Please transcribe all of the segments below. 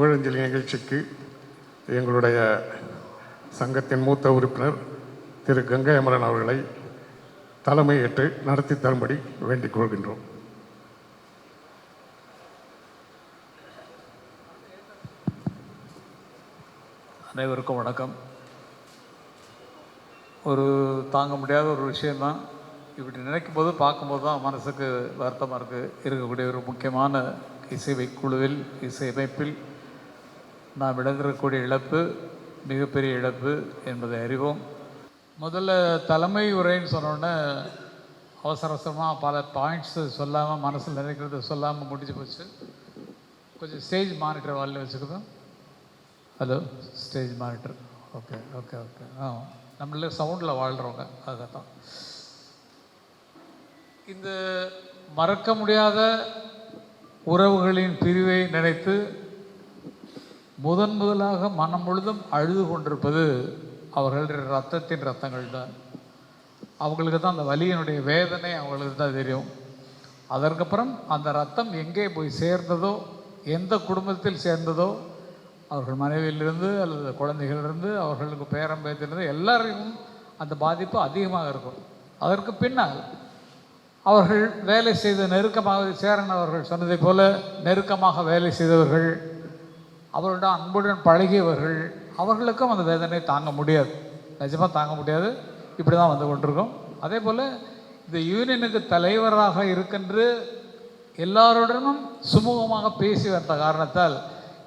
புகழஞ்சலி நிகழ்ச்சிக்கு எங்களுடைய சங்கத்தின் மூத்த உறுப்பினர் திரு கங்கை அமரன் அவர்களை தலைமையேற்று நடத்தி தரும்படி வேண்டிக் கொள்கின்றோம். அனைவருக்கும் வணக்கம். ஒரு தாங்க முடியாத ஒரு விஷயந்தான். இப்படி நினைக்கும் போது பார்க்கும்போது தான் மனசுக்கு வருத்தமாக இருக்கக்கூடிய ஒரு முக்கியமான இசைவை குழுவில் இசையமைப்பில் நாம் இழந்திருக்கக்கூடிய இழப்பு மிகப்பெரிய இழப்பு என்பதை அறிவோம். முதல்ல தலைமை உரைன்னு சொன்னோன்னே அவசர அவசரமாக பல பாயிண்ட்ஸு சொல்லாமல் மனசில் நினைக்கிறது சொல்லாமல் முடிஞ்சு போச்சு. கொஞ்சம் ஸ்டேஜ் மானிட்டர் வாலில் வச்சுக்கிறோம். Hello, stage monitor. Okay okay okay. நம்மள சவுண்டில் வாழ்கிறவங்க அதுதான். இந்த மறக்க முடியாத உறவுகளின் பிரிவை நினைத்து முதலாக மனம் முழுதும் அழுது கொண்டிருப்பது அவர்களுடைய ரத்தத்தின் ரத்தங்கள் தான். அவங்களுக்கு தான் அந்த வலியினுடைய வேதனை அவங்களுக்கு தான் தெரியும். அதற்கப்புறம் அந்த ரத்தம் எங்கே போய் சேர்ந்ததோ, எந்த குடும்பத்தில் சேர்ந்ததோ, அவர்கள் மனைவியிலிருந்து அல்லது குழந்தைகளிலிருந்து அவர்களுக்கு பேரம்பேத்திலிருந்து எல்லாரையும் அந்த பாதிப்பு அதிகமாக இருக்கும். அதற்கு பின்னால் அவர்கள் வேலை செய்த நெருக்கமாக சேரன் அவர்கள் சொன்னதை போல நெருக்கமாக வேலை செய்தவர்கள், அவருடன் அன்புடன் பழகியவர்கள், அவர்களுக்கும் அந்த வேதனை தாங்க முடியாது, நிஜமாக தாங்க முடியாது. இப்படி தான் வந்து கொண்டிருக்கோம். அதே போல் இந்த யூனியனுக்கு தலைவராக இருக்கின்ற எல்லாருடனும் சுமூகமாக பேசி வந்த காரணத்தால்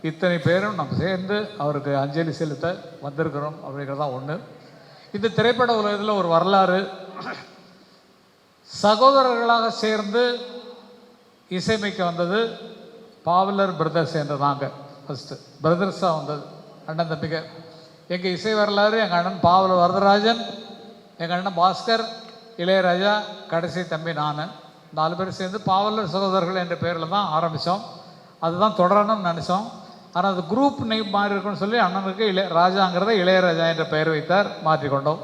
இத்தனை பேரும் நம்ம சேர்ந்து அவருக்கு அஞ்சலி செலுத்த வந்திருக்கிறோம் அப்படிங்கிறதான் ஒன்று. இந்த திரைப்பட உலகத்தில் ஒரு வரலாறு. சகோதரர்களாக சேர்ந்து இசையமைக்க வந்தது பாவலர் பிரதர்ஸ் என்று நாங்கள் ஃபஸ்ட்டு பிரதர்ஸாக வந்தது, அண்ணன் தம்பிங்க. எங்கள் இசை வரலாறு எங்கள் அண்ணன் பாவலர் வரதராஜன், எங்கள் அண்ணன் பாஸ்கர், இளையராஜா, கடைசி தம்பி நான், 4 பேர் சேர்ந்து பாவலர் சகோதரர்கள் என்ற பேரில் தான் ஆரம்பித்தோம். அதுதான் தொடரணும்னு நினச்சோம். ஆனால் அது குரூப் நேம் மாறி இருக்குன்னு சொல்லி அண்ணனுக்கு ராஜாங்கிறத இளையராஜா என்ற பெயர் வைத்தார், மாற்றிக்கொண்டோம்.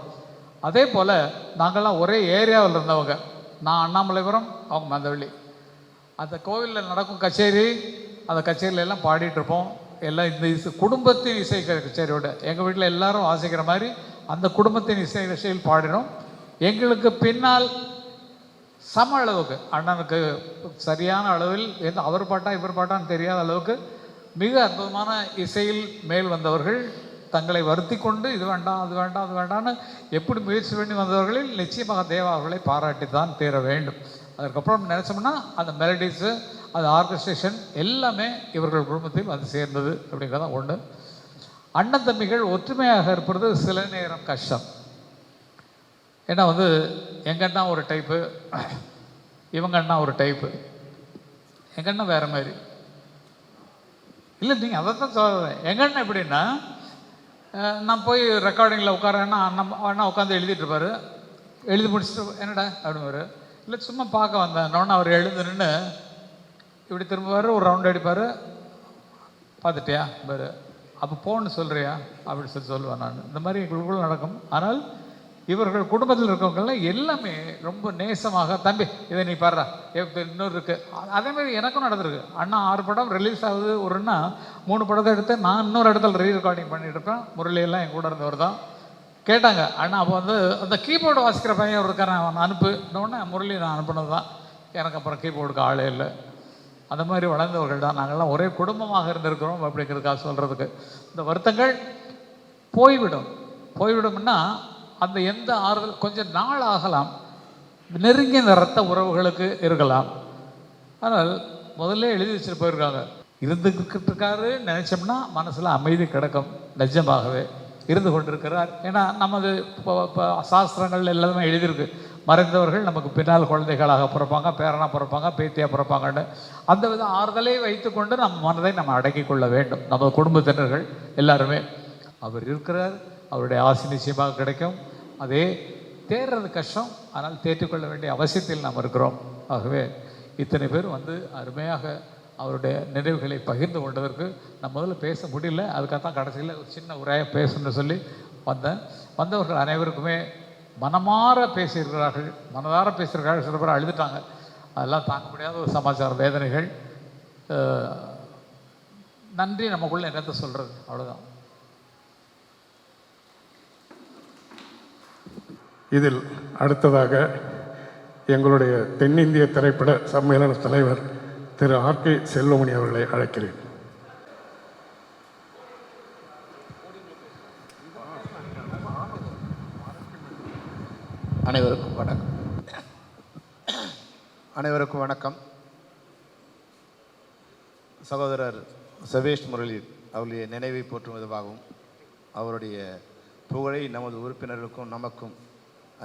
அதே போல் நாங்கள்லாம் ஒரே ஏரியாவில் இருந்தவங்க. நான் அண்ணாமலைபுரம், அவங்க மந்தவள்ளி. அந்த கோவிலில் நடக்கும் கச்சேரி, அந்த கச்சேரியிலெல்லாம் பாடிட்டுருப்போம். எல்லாம் இந்த குடும்பத்தின் இசை கச்சேரியோட எங்கள் வீட்டில் எல்லாரும் வாசிக்கிற மாதிரி அந்த குடும்பத்தின் இசை கச்சேரியில் பாடினோம். எங்களுக்கு பின்னால் சம அளவுக்கு அண்ணனுக்கு சரியான அளவில் அவர் பாட்டா இவர் பாட்டான்னு தெரியாத அளவுக்கு மிக அற்புதமான இசையில் மேல் வந்தவர்கள், தங்களை வருத்தி கொண்டு இது வேண்டாம் அது வேண்டாம் அது வேண்டாம்னு எப்படி முயற்சி பண்ணி வந்தவர்களில் நிச்சயமாக தேவா அவர்களை பாராட்டி தான் தீர வேண்டும். அதுக்கப்புறம் நினச்சோம்னா அந்த மெலடிஸு, அது ஆர்கஸ்ட்ரேஷன் எல்லாமே இவர்கள் குடும்பத்தில் வந்து சேர்ந்தது அப்படிங்கிறதான் ஒன்று. அண்ணன் தம்பிகள் ஒற்றுமையாக இருப்பது சில நேரம் கஷ்டம். ஏன்னா வந்து எங்கள் அண்ணா ஒரு டைப்பு, இவங்க அண்ணா ஒரு டைப்பு, எங்கள் அண்ணா வேறு மாதிரி இல்லை. நீங்கள் அதை தான் சொல்கிறேன். எங்கள் அண்ணன் எப்படின்னா, நான் போய் ரெக்கார்டிங்கில் உட்காரேன்னா அண்ணா உட்காந்து எழுதிட்டு இருப்பார். எழுதி முடிச்சுட்டு என்னடா அப்படின்வார். இல்லை சும்மா பார்க்க வந்தேன். அவர் எழுந்து நின்று இப்படி திரும்புவார், ஒரு ரவுண்ட் அடிப்பார். பார்த்துட்டியா பாரு, அப்போ போன்னு சொல்கிறியா அப்படின்னு சொல்லுவேன் நான். இந்த மாதிரி எங்களுக்குள்ள நடக்கும். ஆனால் இவர்கள் குடும்பத்தில் இருக்கவங்கெல்லாம் எல்லாமே ரொம்ப நேசமாக, தம்பி இதை நீ பாடுறா, இன்னொரு இருக்குது. அதேமாதிரி எனக்கும் நடந்திருக்கு. அண்ணா 6 படம் ரிலீஸ் ஆகுது, ஒருன்னா 3 படத்தை எடுத்து நான் இன்னொரு இடத்துல ரீ ரெக்கார்டிங் பண்ணிட்டு இருப்பேன். முரளியெல்லாம் என் கூட இருந்தவர் தான். கேட்டாங்க அண்ணா அப்போ வந்து அந்த கீபோர்டு வாசிக்கிற பையன் இருக்கார், அவன் அனுப்பு. இன்னொன்று முரளி நான் அனுப்புனது தான். எனக்கு அப்புறம் கீபோர்டுக்கு ஆளே இல்லை. அந்த மாதிரி வளர்ந்தவர்கள் தான் நாங்கள்லாம். ஒரே குடும்பமாக இருந்திருக்கிறோம் அப்படிங்கிறதுக்காக சொல்கிறதுக்கு. இந்த வருத்தங்கள் போய்விடும்னா அந்த எந்த ஆறுதல் கொஞ்சம் நாள் ஆகலாம், நெருங்கிய இந்த ரத்த உறவுகளுக்கு இருக்கலாம். ஆனால் முதல்ல எழுதி வச்சுட்டு போயிருக்காங்க. இருந்துக்கிட்டு நினச்சோம்னா மனசில் அமைதி கிடக்கும். நிஜமாகவே இருந்து கொண்டிருக்கிறார். ஏன்னா நமது இப்போ சாஸ்திரங்கள் எல்லாமே எழுதியிருக்கு, மறைந்தவர்கள் நமக்கு பின்னால் குழந்தைகளாக பிறப்பாங்க, பேரனாக பிறப்பாங்க, பேத்தியாக பிறப்பாங்கன்னு. அந்த வித ஆறுதலை வைத்துக்கொண்டு நம்ம மனதை நம்ம அடக்கி கொள்ள வேண்டும். நம்ம குடும்பத்தினர்கள் எல்லாருமே. அவர் இருக்கிறார், அவருடைய ஆசி நிச்சயமாக கிடைக்கும். அதே தேர்றது கஷ்டம், ஆனால் தேற்றிக்கொள்ள வேண்டிய அவசியத்தில் நாம் இருக்கிறோம். ஆகவே இத்தனை பேர் வந்து அருமையாக அவருடைய நினைவுகளை பகிர்ந்து கொண்டதற்கு நான் முதல்ல பேச முடியல. அதுக்காகத்தான் கடைசியில் ஒரு சின்ன உரையாக பேசணும்னு சொல்லி வந்தேன். வந்தவர்கள் அனைவருக்குமே மனமாற பேசியிருக்கிறார்கள், மனதார பேசியிருக்கிறார்கள். சில பேர் அழுதுட்டாங்க. அதெல்லாம் தாங்க முடியாத ஒரு சமாச்சார வேதனைகள். நன்றி நமக்குள்ள என்னத்தை சொல்கிறது, அவ்வளோதான். இதில் அடுத்ததாக எங்களுடைய தென்னிந்திய திரைப்பட சம்மேளன தலைவர் திரு ஆர்.கே. செல்வமணி அவர்களை அழைக்கிறேன். அனைவருக்கும் வணக்கம். அனைவருக்கும் வணக்கம். சகோதரர் சபேஷ் முரளி அவருடைய நினைவை போற்றும் விதமாகவும் அவருடைய புகழை நமது உறுப்பினர்களுக்கும் நமக்கும்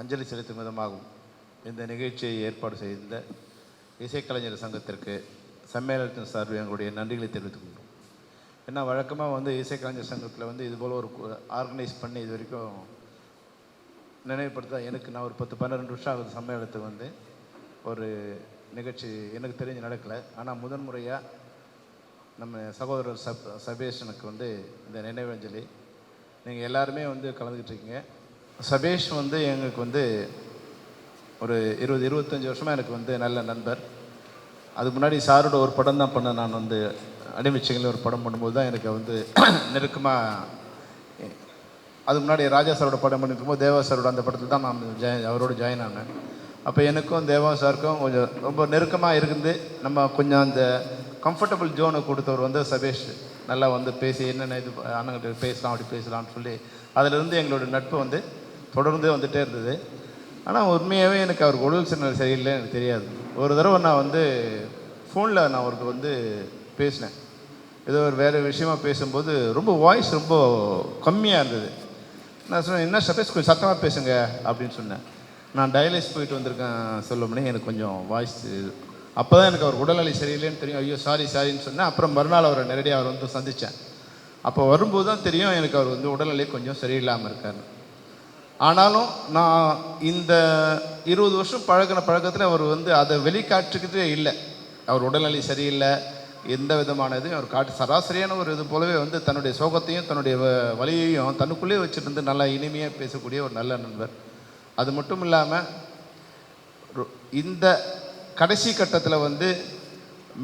அஞ்சலி செலுத்தும் விதமாகவும் இந்த நிகழ்ச்சியை ஏற்பாடு செய்த இசைக்கலைஞர் சங்கத்திற்கு சம்மேளனத்தின் சார்பில் எங்களுடைய நன்றிகளை தெரிவித்துக் கொள்கிறோம். ஏன்னா வழக்கமாக இசைக்கலைஞர் சங்கத்தில் இதுபோல் ஒரு ஆர்கனைஸ் பண்ணி இது வரைக்கும் நினைவுபடுத்த எனக்கு நான் ஒரு 10-12 வருஷம் ஆகுது சம்மேளனத்துக்கு ஒரு நிகழ்ச்சி எனக்கு தெரிஞ்சு நடக்கலை. ஆனால் முதன்முறையாக நம்ம சகோதரர் சபேஷனுக்கு இந்த நினைவஞ்சலி நீங்கள் எல்லாருமே கலந்துக்கிட்டு இருக்கீங்க. சபேஷ் எங்களுக்கு ஒரு 20-25 வருஷமாக எனக்கு நல்ல நண்பர். அதுக்கு முன்னாடி சாரோட ஒரு படம் தான் பண்ணேன். நான் அடிமைச்சிகளில் ஒரு படம் பண்ணும்போது தான் எனக்கு நெருக்கமாக, அதுக்கு முன்னாடி ராஜா சாரோட படம் பண்ணிருக்கும்போது தேவா சாரோட அந்த படத்தில் தான் நான் அவரோட ஜாயின் ஆனேன். அப்போ எனக்கும் தேவா சாருக்கும் கொஞ்சம் ரொம்ப நெருக்கமாக இருக்குது. நம்ம கொஞ்சம் அந்த கம்ஃபர்டபுள் ஜோனை கொடுத்தவர் சபேஷ் நல்லா பேசி என்னென்ன இது அண்ணங்கிட்ட பேசலாம் அப்படி பேசலாம்னு சொல்லி அதிலிருந்து எங்களோட நட்பு தொடர்ந்து வந்துகிட்டே இருந்தது. ஆனால் உண்மையாகவே எனக்கு அவருக்கு உடல் சின்னல் சரியில்லை எனக்கு தெரியாது. ஒரு தடவை நான் ஃபோனில் நான் அவருக்கு பேசினேன். ஏதோ ஒரு வேறு விஷயமாக பேசும்போது ரொம்ப வாய்ஸ் ரொம்ப கம்மியாக இருந்தது. நான் சொன்னேன், என்ன சபேஷ் கொஞ்சம் சத்தமாக பேசுங்க அப்படின்னு சொன்னேன். நான் டயாலிஸ் போயிட்டு வந்திருக்கேன் சொல்லமுனே எனக்கு கொஞ்சம் வாய்ஸ். அப்போ தான் எனக்கு அவர் உடல்நிலை சரியில்லைன்னு தெரியும். ஐயோ சாரின்னு சொன்னேன். அப்புறம் மறுநாள் அவரை நேரடியாக அவர் சந்தித்தேன். அப்போ வரும்போது தான் தெரியும் எனக்கு அவர் உடல்நிலை கொஞ்சம் சரியில்லாமல் இருக்கார். ஆனாலும் நான் இந்த 20 வருஷம் பழக்கத்தில் அவர் அதை வெளிக்காட்டுக்கிட்டே இல்லை. அவர் உடல்நிலை சரியில்லை, எந்த விதமான இதையும் அவர் காட்டு சராசரியான ஒரு இது போலவே தன்னுடைய சோகத்தையும் தன்னுடைய வலியையும் தன்னுக்குள்ளேயே வச்சுட்டு நல்லா இனிமையாக பேசக்கூடிய ஒரு நல்ல நண்பர். அது மட்டும் இல்லாமல் இந்த கடைசி கட்டத்தில்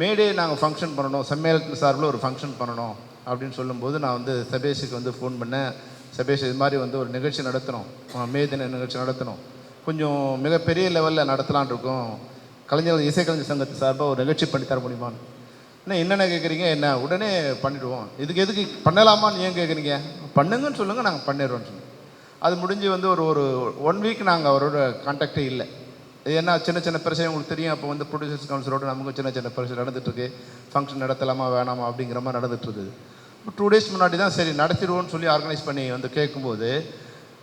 மேடே நாங்கள் ஃபங்க்ஷன் பண்ணணும், சம்மேளனத்தின் சார்பில் ஒரு ஃபங்க்ஷன் பண்ணணும் அப்படின்னு சொல்லும்போது நான் சபேஷுக்கு ஃபோன் பண்ணேன். சபேஷ் இது மாதிரி ஒரு நிகழ்ச்சி நடத்தணும், மே தின நிகழ்ச்சி நடத்தணும், கொஞ்சம் மிகப்பெரிய லெவலில் நடத்தலான் இருக்கோம், இசைக்கலைஞர் சங்கத்து சார்பாக ஒரு நிகழ்ச்சி பண்ணி தர முடியுமான்னு. என்னென்ன கேட்குறீங்க, என்ன உடனே பண்ணிவிடுவோம், எதுக்கு பண்ணலாமான்னு ஏன் கேட்குறீங்க, பண்ணுங்கன்னு சொல்லுங்கள் நாங்கள் பண்ணிடுறோன்னு சொன்னோம். அது முடிஞ்சு ஒரு 1 வீக் நாங்கள் அவரோட கான்டாக்டே இல்லை. ஏன்னா சின்ன பிரச்சனை உங்களுக்கு தெரியும். அப்போ ப்ரொடியூசர்ஸ் கவுன்சிலோட நமக்கு சின்ன பிரச்சனை நடந்துகிட்ருக்கு. ஃபங்க்ஷன் நடத்தலாமா வேணாமா அப்படிங்கிற மாதிரி நடந்துகிட்ருக்குது. 2 டேஸ் முன்னாடி தான் சரி நடத்திடுவோன்னு சொல்லி ஆர்கனைஸ் பண்ணி கேட்கும்போது,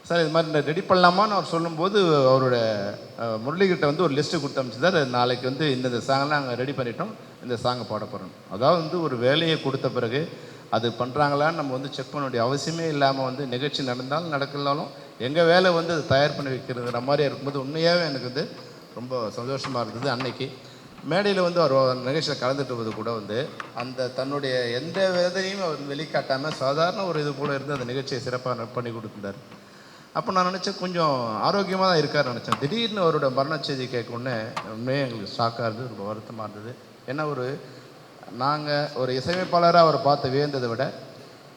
சார் இது மாதிரி ரெடி பண்ணலாமான்னு அவர் சொல்லும்போது அவரோட முரளிகிட்ட ஒரு லிஸ்ட்டு கொடுத்து அனுப்பிச்சிதார். நாளைக்கு இந்த சாங்கெல்லாம் நாங்கள் ரெடி பண்ணிட்டோம், இந்த சாங்கை பாட போகிறோம். அதாவது ஒரு வேலையை கொடுத்த பிறகு அது பண்ணுறாங்களான்னு நம்ம செக் பண்ண வேண்டிய அவசியமே இல்லாமல் நிகழ்ச்சி நடந்தாலும் நடக்கலாலும் எங்கள் வேலை அது தயார் பண்ணி வைக்கிறதுங்கிற மாதிரி இருக்கும்போது உண்மையாகவே எனக்கு ரொம்ப சந்தோஷமாக இருந்தது. அன்னைக்கு மேடையில் அவர் நிகழ்ச்சியில் கலந்துட்டு போது கூட அந்த தன்னுடைய எந்த வேதனையும் அவர் வெளிக்காட்டாமல் சாதாரண ஒரு இது போல் இருந்து அந்த நிகழ்ச்சியை சிறப்பாக பண்ணி கொடுத்துருந்தார். அப்போ நான் நினச்சேன் கொஞ்சம் ஆரோக்கியமாக தான் இருக்காருன்னு நினச்சேன். திடீர்னு அவரோட மரண செய்தி கேட்கணுன்னே உண்மையே எங்களுக்கு ஷாக்காக இருந்தது, ரொம்ப வருத்தமாக இருந்தது. ஏன்னா நாங்கள் ஒரு இசையமைப்பாளராக அவரை பார்த்து வியந்ததை விட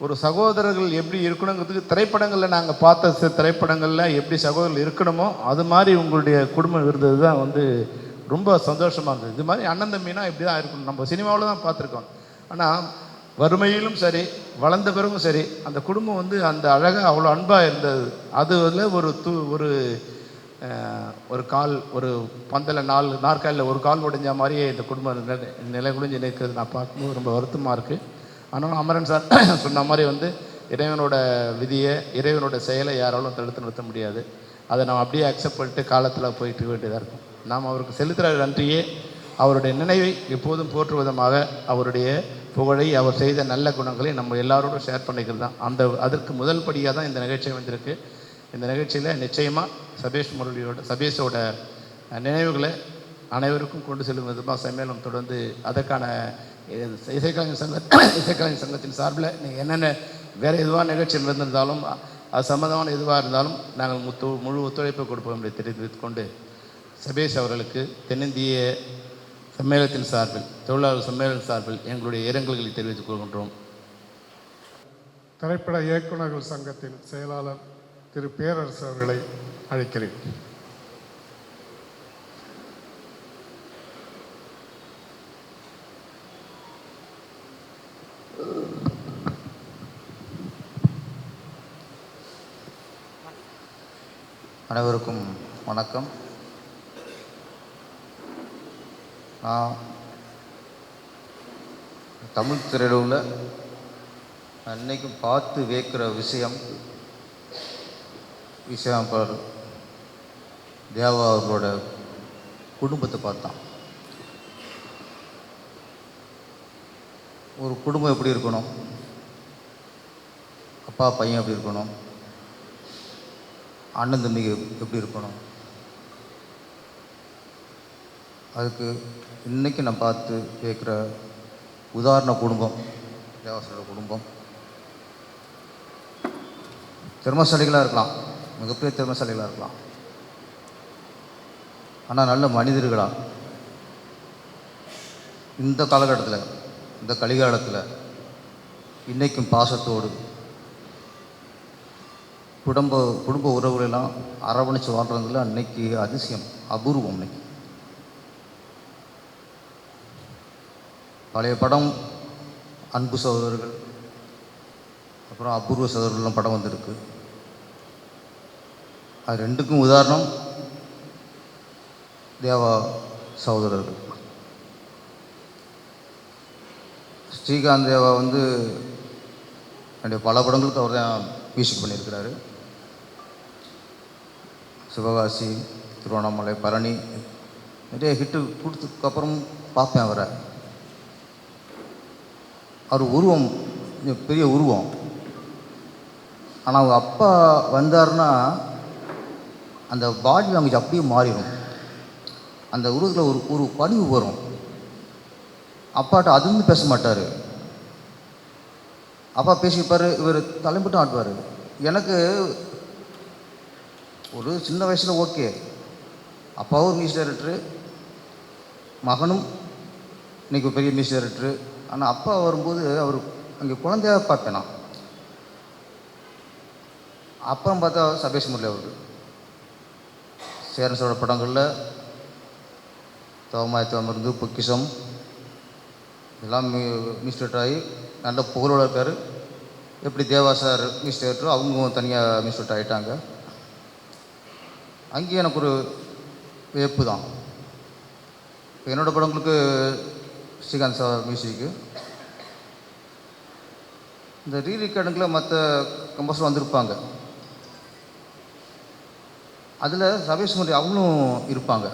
ஒரு சகோதரர்கள் எப்படி இருக்கணுங்கிறதுக்கு திரைப்படங்களில் நாங்கள் பார்த்த திரைப்படங்களில் எப்படி சகோதரர்கள் இருக்கணுமோ அது மாதிரி உங்களுடைய குடும்பம் இருந்தது தான் ரொம்ப சந்தோஷமாக இருந்தது. இது மாதிரி அண்ணன் தம்பினா இப்படி தான் இருக்கணும். நம்ம சினிமாவில் தான் பார்த்துருக்கோம். ஆனால் வறுமையிலும் சரி வளர்ந்த பிறகும் சரி அந்த குடும்பம் அந்த அழகாக அவ்வளோ அன்பாக இருந்தது. அதில் ஒரு கால் ஒரு பந்தல நாற்காலில் ஒரு கால் உடைஞ்ச மாதிரியே இந்த குடும்பம் நிலை குடிஞ்சு நிற்கிறது நான் பார்க்கும்போது ரொம்ப வருத்தமாக இருக்குது. ஆனால் அமரன் சார் சொன்ன மாதிரி இறைவனோட விதியை இறைவனோட செயலை யாராலும் தடுத்து நிறுத்த முடியாது. அதை நம்ம அப்படியே அக்செப்ட் பண்ணிட்டு காலத்தில் போயிட்டு வேண்டியதாக இருக்கும். நாம் அவருக்கு செலுத்துகிற நன்றியே அவருடைய நினைவை எப்போதும் போற்று விதமாக அவருடைய புகழை அவர் செய்த நல்ல குணங்களை நம்ம எல்லாரோடும் ஷேர் பண்ணிக்கிறது தான் அதற்கு முதல் படியாக தான் இந்த நிகழ்ச்சி வந்திருக்கு. இந்த நிகழ்ச்சியில் நிச்சயமாக சபேஷோட நினைவுகளை அனைவருக்கும் கொண்டு செல்லும் விதமாக சம்மேளனம் தொடர்ந்து அதற்கான இசைக்கலைஞர் சங்கத்தின் சார்பில் நீங்கள் என்னென்ன வேறு எதுவாக நிகழ்ச்சி நடந்திருந்தாலும் அது சம்மந்தமான எதுவாக இருந்தாலும் நாங்கள் முழு ஒத்துழைப்பை கொடுப்போம் என்று தெரிவித்துக் கொண்டு சபேஷ் அவர்களுக்கு தென்னிந்திய சம்மேளனத்தின் சார்பில் தொழிலாளர் சம்மேளன சார்பில் எங்களுடைய இரங்கல்களை தெரிவித்துக் கொள்கின்றோம். திரைப்பட இயக்குநர்கள் சங்கத்தின் செயலாளர் திரு பேரரசு அவர்களை அழைக்கிறேன். அனைவருக்கும் வணக்கம். நான் தமிழ் திரையுலகில் அன்னைக்கும் பார்த்து வியக்கிற விஷயம் தேவா அவர்களோட குடும்பத்தை பார்த்தான். ஒரு குடும்பம் எப்படி இருக்கணும், அப்பா பையன் எப்படி இருக்கணும், அண்ணன் தம்பிக்கு எப்படி இருக்கணும், அதுக்கு இன்றைக்கி நான் பார்த்து கேட்குற உதாரண குடும்பம் தேவாசரோட குடும்பம். திறமசாலிகளாக இருக்கலாம், மிகப்பெரிய திறமசாலிகளாக இருக்கலாம், ஆனால் நல்ல மனிதர்களாக இந்த காலகட்டத்தில், இந்த கலிகாலத்தில் இன்றைக்கும் பாசத்தோடு குடும்ப உறவுகளெல்லாம் அரவணைச்சு வாழ்கிறதுல அன்னைக்கு அதிசயம், அபூர்வம். இன்னைக்கு பழைய படம் அன்பு சகோதரர்கள், அப்புறம் அபூர்வ சகோதரர்கள்லாம் படம் வந்திருக்கு. அது ரெண்டுக்கும் உதாரணம் தேவா சகோதரர்கள். ஸ்ரீகாந்த் தேவா என்னுடைய பல படங்களுக்கு அவர் தான் மியூசிக் பண்ணியிருக்கிறாரு. சிவகாசி, திருவண்ணாமலை, பழனி நிறைய ஹிட்டு கொடுத்ததுக்கப்புறம் பார்ப்பேன் அவரை. அவர் உருவம் பெரிய உருவம். ஆனால் அவங்க அப்பா வந்தார்னா அந்த பாடி லாங்குவேஜ் அப்படியே மாறிடும். அந்த உருவத்தில் ஒரு பணிவு வரும். அப்பாட்ட அதுன்னு பேச மாட்டார். அப்பா பேசிப்பார், இவர் தலைமட்டும் ஆட்டுவார். எனக்கு ஒரு சின்ன வயசில் ஓகே, அப்பாவும் ஒரு மியூசிக் டைரக்டரு, மகனும் இன்றைக்கி பெரிய மியூசிக் டைரக்டரு. ஆனால் அப்பா வரும்போது அவர் அங்கே குழந்தையாக பார்ப்பேன் நான். அப்புறம் பார்த்தா சபேஷ் முரளி அவர்கள் சேரன் படங்களில் தவமாயத்தவமிருந்து பொக்கிஷம் இதெல்லாம் மியூசிக் டைரக்டர் ஆகி நல்ல புகழோடு இருக்கார். எப்படி தேவா சார் மியூசிக் டைரக்டரோ அவங்க தனியாக மியூசிக் டைரக்டர் ஆகிட்டாங்க. அங்கேயும் எனக்கு ஒரு வியப்பு தான். இப்போ என்னோடய படங்களுக்கு ஸ்ரீகாந்த் சார் மியூசிக்கு, இந்த ரீரெக்கார்டுங்கில் மற்ற கம்போசர் வந்திருப்பாங்க. அதில் சபேஷ் முரளி அவங்களும் இருப்பாங்க.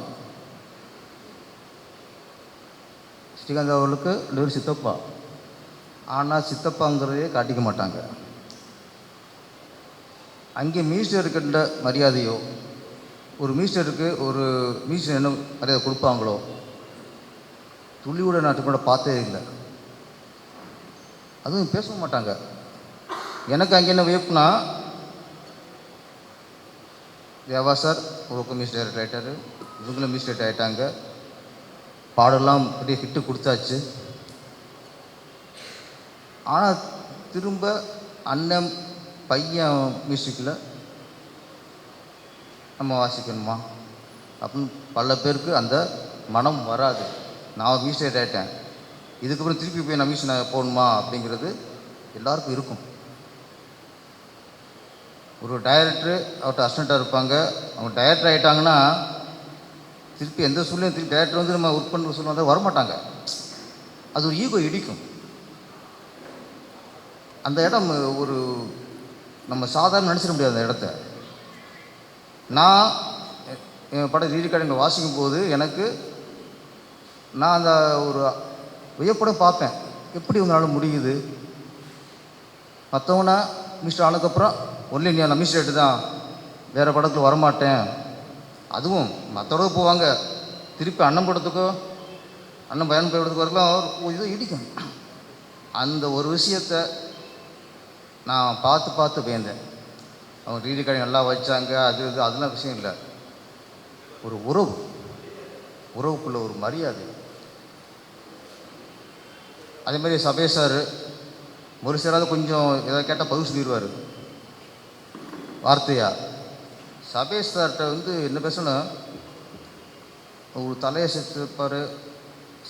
ஸ்ரீகாந்த் அவர்களுக்கு ஒரு சித்தப்பா, ஆனால் சித்தப்பாங்கிறதே காட்டிக்க மாட்டாங்க. அங்கே மியூசிக் இருக்கின்ற மரியாதையோ, ஒரு மியூசிக்கு ஒரு மியூசிக் என்ன மரியாதை கொடுப்பாங்களோ துளியோட நாட்டு கூட பார்த்தே இல்லை. அதுவும் பேசவும் மாட்டாங்க. எனக்கு அங்கே என்ன வியப்புனா, தேவா சார் ஒரு மியூசிக் டைரக்டர் ஆகிட்டார், இவங்களும் மியூசிக் டைரக்டர் ஆகிட்டாங்க. பாடலாம் பெரிய ஹிட்டு கொடுத்தாச்சு. ஆனால் திரும்ப அண்ணன் பையன் மியூசிக்கில் நம்ம வாசிக்கணுமா அப்படின்னு பல பேருக்கு அந்த மனம் வராது. நான் மியூசிக் ஆகிட்டேன், இதுக்கப்புறம் திருப்பி போய் நான் மியூசிக் போகணுமா அப்படிங்கிறது எல்லாருக்கும் இருக்கும். ஒரு டைரக்டரு அவர்கிட்ட அசிஸ்டண்ட்டாக இருப்பாங்க. அவங்க டைரக்டர் ஆகிட்டாங்கன்னா திருப்பி எந்த சூழ்நிலையும் திருப்பி டைரக்டர் நம்ம ஒர்க் பண்ணுற சொல்லுவாங்க, வரமாட்டாங்க. அது ஒரு ஈகோ இடிக்கும். அந்த இடம் ஒரு நம்ம சாதாரண நினச்சிட முடியாது அந்த இடத்த. நான் என் படம் ரீரெக்கார்டிங்கில் வாசிக்கும் போது எனக்கு நான் அந்த ஒரு வியப்படம் பார்ப்பேன், எப்படி உங்களால் முடியுது. மற்றவங்கன்னா மிஸ்டர் ஆனதுக்கப்புறம் ஒன்லி நான் மிஸ்டர் ரேட்டு தான், வேறு படத்தில் வரமாட்டேன். அதுவும் மற்றோட போவாங்க, திருப்பி அண்ணன் படத்துக்கோ அண்ணன் பயன் படத்துக்கு வரலாம் இது இடிக்கும். அந்த ஒரு விஷயத்தை நான் பார்த்து பயந்தேன். அவங்க ரீரெக்கார்டிங் நல்லா வச்சாங்க, அதெல்லாம் விஷயம் இல்லை. ஒரு உறவுக்குள்ள ஒரு மரியாதை. அதே மாதிரி சபேஷ் சார் முரளி சாராவது கொஞ்சம் ஏதாவது கேட்டால் பதில் சொல்லிடுவார் வார்த்தையா. சபேஷ் சார்கிட்ட வந்து என்ன பேசணும், ஒரு தலையை செத்துப்பார்,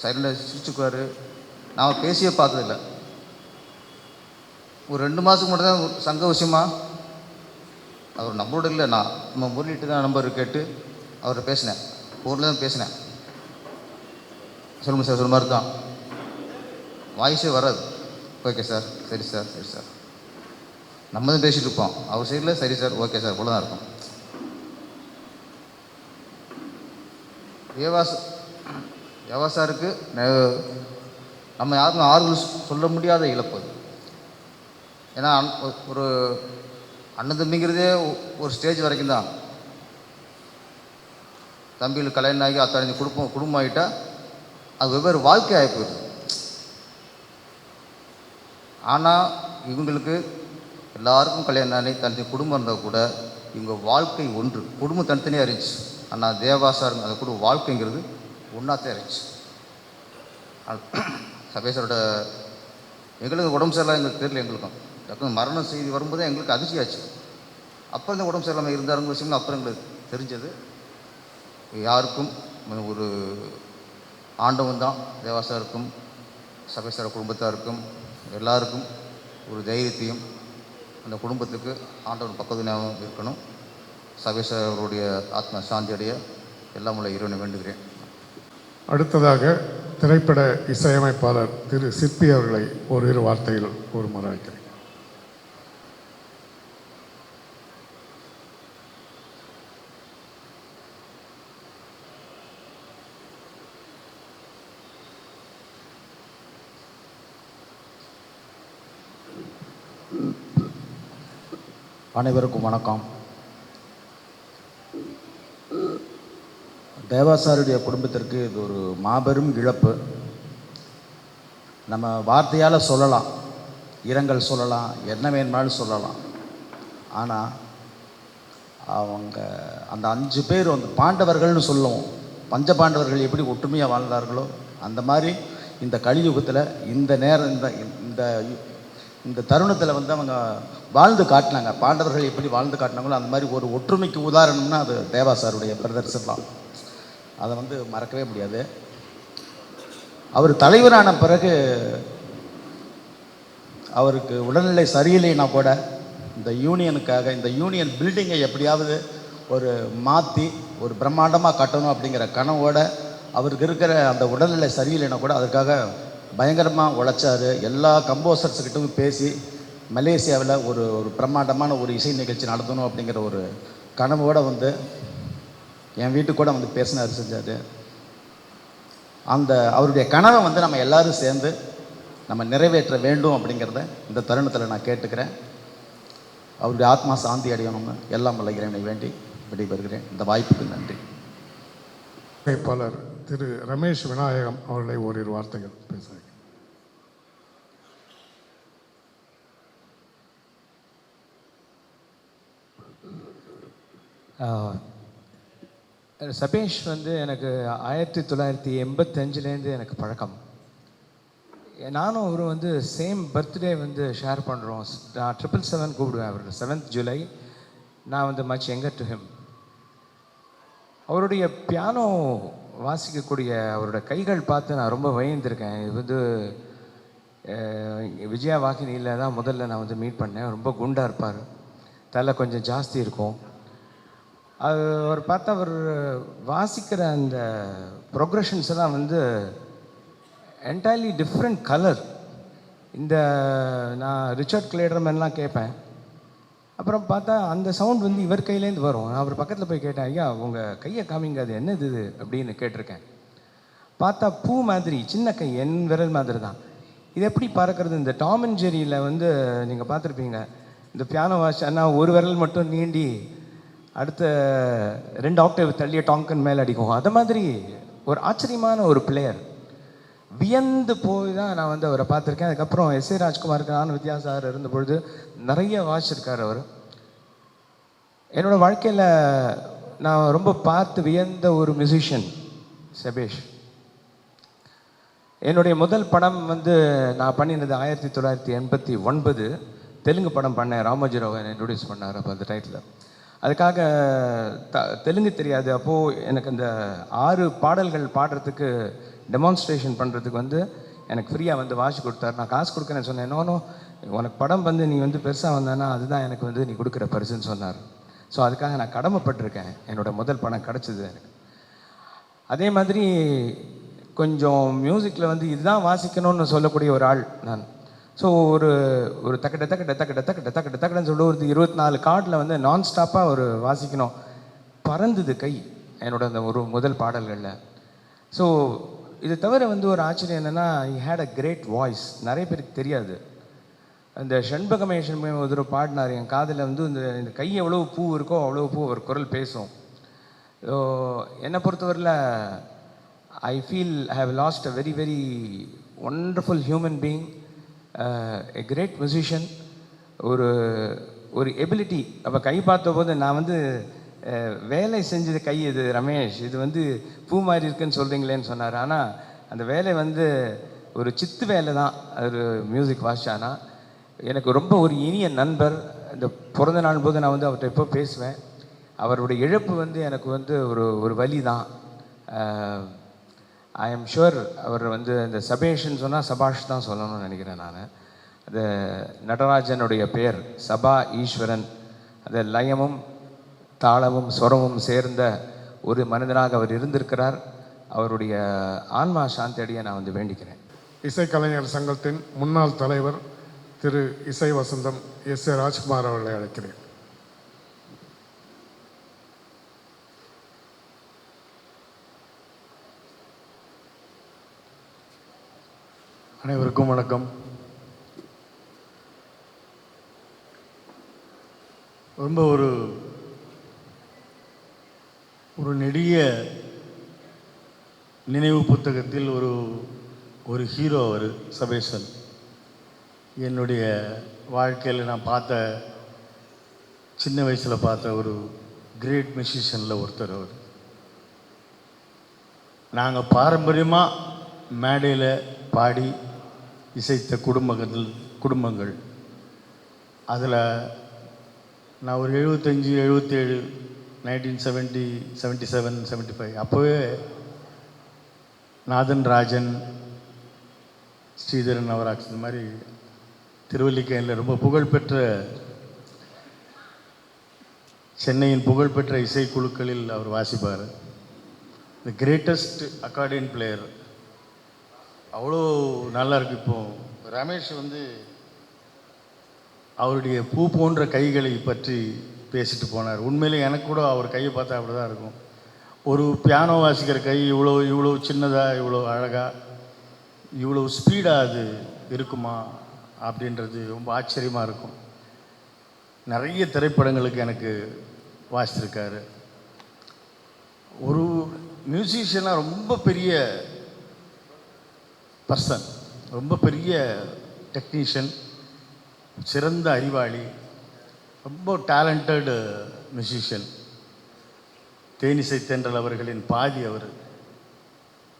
சைலண்டாக சிரிச்சுக்குவார். நான் பேசியே பார்த்ததில்லை. ஒரு 2 மாதத்துக்கு மட்டும் தான் சங்க விஷயமா அவர் நம்மளோட இல்லை, நான் நம்ம முரளிட்டு தான் நம்பர் கேட்டு அவர்கிட்ட பேசினேன். ஃபோனில் தான் பேசினேன். சொல்லுங்கள் சார், சொல்ல மாதிரி தான் வாய்ஸே வராது. ஓகே சார், சரி சார், சரி சார், நம்ம தான் பேசிகிட்டு இருப்போம். அவர் சைடில் சரி சார், ஓகே சார், போல தான் இருக்கும். தேவாசாருக்கு நம்ம யாருக்கும் ஆறுதல் சொல்ல முடியாத இழப்பு அது. ஏன்னா ஒரு அண்ணன் தம்பிங்கிறதே ஒரு ஸ்டேஜ் வரைக்கும் தான். தம்பிகளுக்கு கல்யாணம் ஆகி அத்தனை குடும்பம் ஆகிட்டால் அது வெவ்வேறு வாழ்க்கை ஆகி போயிடுது. ஆனால் இவங்களுக்கு எல்லாருக்கும் கல்யாணம் ஆகி தனி குடும்பம் இருந்தால் கூட இவங்க வாழ்க்கை ஒன்று. குடும்பம் தனித்தனியாக இருந்துச்சு. ஆனால் தேவாசாரம் அதை கூட வாழ்க்கைங்கிறது ஒன்றாத்தான் இருந்துச்சு. சபேசரோட எங்களுக்கு உடம்பு சரியில்லாமல் எங்களுக்கு தெரியல. எங்களுக்கும் டக்குனு மரண செய்தி வரும்போது எங்களுக்கு அதிர்ச்சியாச்சு. அப்புறம் இந்த உடம்பு சரியில்லாமல் இருந்தாருங்க விஷயம் அப்புறம் எங்களுக்கு தெரிஞ்சது. யாருக்கும் ஒரு ஆண்டவன் தான் தேவாசாருக்கும் சபேசார குடும்பத்தாருக்கும் எல்லாருக்கும் ஒரு தைரியத்தையும் அந்த குடும்பத்துக்கு ஆண்டவன் பக்கத்துணையாகவும் இருக்கணும். சபேசாருடைய ஆத்ம சாந்தி அடைய எல்லாம் உள்ள இறைவனை வேண்டுகிறேன். அடுத்ததாக திரைப்பட இசையமைப்பாளர் திரு சிற்பி அவர்களை ஓரிரு வார்த்தைகள் கூறுமாறு அழைக்கிறேன். அனைவருக்கும் வணக்கம். தேவாசாருடைய குடும்பத்திற்கு இது ஒரு மாபெரும் இழப்பு. நம்ம வார்த்தையால் சொல்லலாம், இரங்கல் சொல்லலாம், என்ன வேணுமாலும் சொல்லலாம். ஆனால் அவங்க அந்த 5 பேர் வந்து பாண்டவர்கள்னு சொல்லுவோம். பஞ்ச பாண்டவர்கள் எப்படி ஒற்றுமையாக வாழ்ந்தார்களோ அந்த மாதிரி இந்த கலியுகத்தில் இந்த நேரம் இந்த இந்த தருணத்தில் வந்து அவங்க வாழ்ந்து காட்டினாங்க. பாண்டவர்கள் எப்படி வாழ்ந்து காட்டினாங்களோ அந்த மாதிரி ஒரு ஒற்றுமைக்கு உதாரணம்னா அது தேவாசாருடைய பிரதர்சன் தான். அதை வந்து மறக்கவே முடியாது. அவர் தலைவரான பிறகு அவருக்கு உடல்நிலை சரியில்லைன்னா கூட இந்த யூனியனுக்காக இந்த யூனியன் பில்டிங்கை எப்படியாவது ஒரு மாற்றி ஒரு பிரம்மாண்டமாக கட்டணும் அப்படிங்கிற கனவோட அவருக்கு இருக்கிற அந்த உடல்நிலை சரியில்லைன்னா கூட அதுக்காக பயங்கரமாக உழைச்சார். எல்லா கம்போசர்ஸ்கிட்டும் பேசி மலேசியாவில் ஒரு பிரம்மாண்டமான ஒரு இசை நிகழ்ச்சி நடத்தணும் அப்படிங்கிற ஒரு கனவோடு வந்து என் வீட்டுக்கு கூட வந்து பேசினார், செஞ்சார். அந்த அவருடைய கனவை வந்து நம்ம எல்லோரும் சேர்ந்து நம்ம நிறைவேற்ற வேண்டும் அப்படிங்கிறத இந்த தருணத்தில் நான் கேட்டுக்கிறேன். அவருடைய ஆத்மா சாந்தி அடையணும்னு எல்லாம் வல்ல இறைவனை வேண்டி விடைபெறுகிறேன். இந்த வாய்ப்புக்கு நன்றி. இசையமைப்பாளர் திரு ரமேஷ் விநாயகம் அவர்களை ஓரிரு வார்த்தைகள் பேசுகிறேன். சபேஷ் வந்து எனக்கு 1985 எனக்கு பழக்கம். நானும் அவரும் வந்து சேம் பர்த்டே வந்து ஷேர் பண்ணுறோம். நான் 777 கூப்பிடுவேன் அவருக்கு. 7th July நான் வந்து மச் எங்கர் டு ஹிம். அவருடைய பியானோ வாசிக்கக்கூடிய அவரோட கைகள் பார்த்து நான் ரொம்ப வியந்திருக்கேன். இது வந்து விஜயா வாகினியில் தான் முதல்ல நான் வந்து மீட் பண்ணேன். ரொம்ப குண்டாக இருப்பார், தலை கொஞ்சம் ஜாஸ்தி இருக்கும். அது அவர் பார்த்தா அவர் வாசிக்கிற அந்த ப்ரொக்ரெஷன்ஸ் எல்லாம் வந்து என்டையர்லி டிஃப்ரெண்ட் கலர். இந்த நான் ரிச்சர்ட் கிளேடர்மேன்லாம் கேட்பேன். அப்புறம் பார்த்தா அந்த சவுண்ட் வந்து இவர் கையிலேருந்து வரும். நான் அவர் பக்கத்தில் போய் கேட்டேன், ஐயா உங்கள் கையை காமிங்க, அது என்னது இது அப்படின்னு கேட்டிருக்கேன். பார்த்தா பூ மாதிரி சின்ன கை, என் விரல் மாதிரி தான். இது எப்படி பறக்கிறது? இந்த டாம் அண்ட் ஜெரியில் வந்து நீங்கள் பார்த்துருப்பீங்க, இந்த பியானோ வாசிச்சா ஒரு விரல் மட்டும் நீண்டி அடுத்த 2 ஆக்டேவ் தள்ளிய டாங்கன் மேலே அடிக்கும். அது மாதிரி ஒரு ஆச்சரியமான ஒரு பிளேயர். வியந்து போய் தான் நான் வந்து அவரை பார்த்துருக்கேன். அதுக்கப்புறம் எஸ்.ஏ. ராஜ்குமாருக்கு நான் வித்யாசார் இருந்த பொழுது நிறைய வாசிச்சிருக்கார் அவர். என்னோடய வாழ்க்கையில் நான் ரொம்ப பார்த்து வியந்த ஒரு மியூசிஷியன் சபேஷ். என்னுடைய முதல் படம் வந்து நான் பண்ணினது 1989 தெலுங்கு படம் பண்ணேன். ராமோஜிராவ் என்னை இன்ட்ரடியூஸ் பண்ணார் அப்போ அந்த டைட்டில். அதுக்காக தெலுங்கு தெரியாது. அப்போது எனக்கு அந்த 6 பாடல்கள் பாடுறதுக்கு டெமான்ஸ்ட்ரேஷன் பண்ணுறதுக்கு வந்து எனக்கு ஃப்ரீயாக வந்து வாசி கொடுத்தாரு. நான் காசு கொடுக்குறேன்னு சொன்னேன். இன்னொன்று உனக்கு படம் வந்து நீ வந்து பெருசாக வந்தேன்னா அதுதான் எனக்கு வந்து நீ கொடுக்குற பரிசுன்னு சொன்னார். ஸோ அதுக்காக நான் கடமைப்பட்டிருக்கேன். என்னோடய முதல் படம் கிடச்சிது எனக்கு. அதே மாதிரி கொஞ்சம் மியூசிக்கில் வந்து இதுதான் வாசிக்கணும்னு சொல்லக்கூடிய ஒரு ஆள் நான். ஸோ ஒரு தக்கடன்னு சொல்லி ஒரு 24 கார்டில் வந்து நான் ஸ்டாப்பாக ஒரு வாசிக்கணும். பறந்துது கை என்னோட அந்த ஒரு முதல் பாடல்களில். ஸோ இது தவிர வந்து ஒரு ஆச்சரியம் என்னென்னா, he had a great voice. நிறைய பேருக்கு தெரியாது. அந்த ஷண்பகமேஷன் ஒரு தடவை பாடினார் என் காதில் வந்து இந்த கை எவ்வளோ பூ இருக்கோ அவ்வளோ பூ ஒரு குரல் பேசும். ஸோ என்னை பொறுத்தவரையில் I feel I have lost a very very wonderful human being, a great musician. ஒரு எபிலிட்டி. அப்போ கை பார்த்த போது நான் வந்து வேலை செஞ்சது கை இது ரமேஷ், இது வந்து பூ மாதிரி இருக்குன்னு சொல்கிறீங்களேன்னு சொன்னார். ஆனால் அந்த வேலை வந்து ஒரு சித்து வேலை தான். ஒரு மியூசிக் வாசிச்சானா எனக்கு ரொம்ப ஒரு இனிய நண்பர். இந்த பிறந்த நாள் போது நான் வந்து அவர்கிட்ட எப்போ பேசுவேன். அவருடைய இழப்பு வந்து எனக்கு வந்து ஒரு வலி தான். ஐ எம் ஷுர் அவர் வந்து இந்த சபேஷ்ன்னு சொன்னால் சபாஷ் தான் சொல்லணும்னு நினைக்கிறேன் நான். அது நடராஜனுடைய பெயர் சபா ஈஸ்வரன். அது லயமும் தாளமும் ஸ்வரமும் சேர்ந்த ஒரு மனிதனாக அவர் இருந்திருக்கிறார். அவருடைய ஆன்மா சாந்தி அடைய நான் வந்து வேண்டிக்கிறேன். இசைக்கலைஞர் சங்கத்தின் முன்னாள் தலைவர் திரு இசை வசந்தம் எஸ்.ஏ. ராஜ்குமார் அவர்களை அழைக்கிறேன். அனைவருக்கும் வணக்கம். ரொம்ப ஒரு நெடிய நினைவு புத்தகத்தில் ஒரு ஹீரோ அவர் சபேசன். என்னுடைய வாழ்க்கையில் நான் சின்ன வயசில் பார்த்த ஒரு கிரேட் மியூசிஷியனில் ஒருத்தர் அவர். நாங்கள் பாரம்பரியமாக மேடையில் பாடி இசைத்த குடும்பங்கள். அதில் நான் ஒரு 75, 77, 1970, 77, 75 அப்போவே நாதன் ராஜன், ஸ்ரீதரன் நவராக்ஸ் இந்த மாதிரி திருவல்லிக்கேணியில் ரொம்ப புகழ்பெற்ற சென்னையின் புகழ்பெற்ற இசைக்குழுக்களில் அவர் வாசிப்பார். The greatest accordion player. அவ்வளோ நல்லா இருக்கு. இப்போது ரமேஷ் வந்து அவருடைய பூ போன்ற கைகளை பற்றி பேசிட்டு போனார். உண்மையிலே எனக்கு கூட அவர் கையை பார்த்தா அப்படி தான் இருக்கும். ஒரு பியானோ வாசிக்கிற கை இவ்வளோ சின்னதாக, இவ்வளோ அழகாக, இவ்வளோ ஸ்பீடாக அது இருக்குமா அப்படின்றது ரொம்ப ஆச்சரியமாக இருக்கும். நிறைய திரைப்படங்களுக்கு எனக்கு வாசித்திருக்காரு. ஒரு மியூசிஷியனாக ரொம்ப பெரிய பர்சன், ரொம்ப பெரிய டெக்னீஷியன், சிறந்த அறிவாளி, ரொம்ப டேலண்டட் மியூசிஷியன். தேனிசை தென்றல் அவர்களின் பாதி அவர்.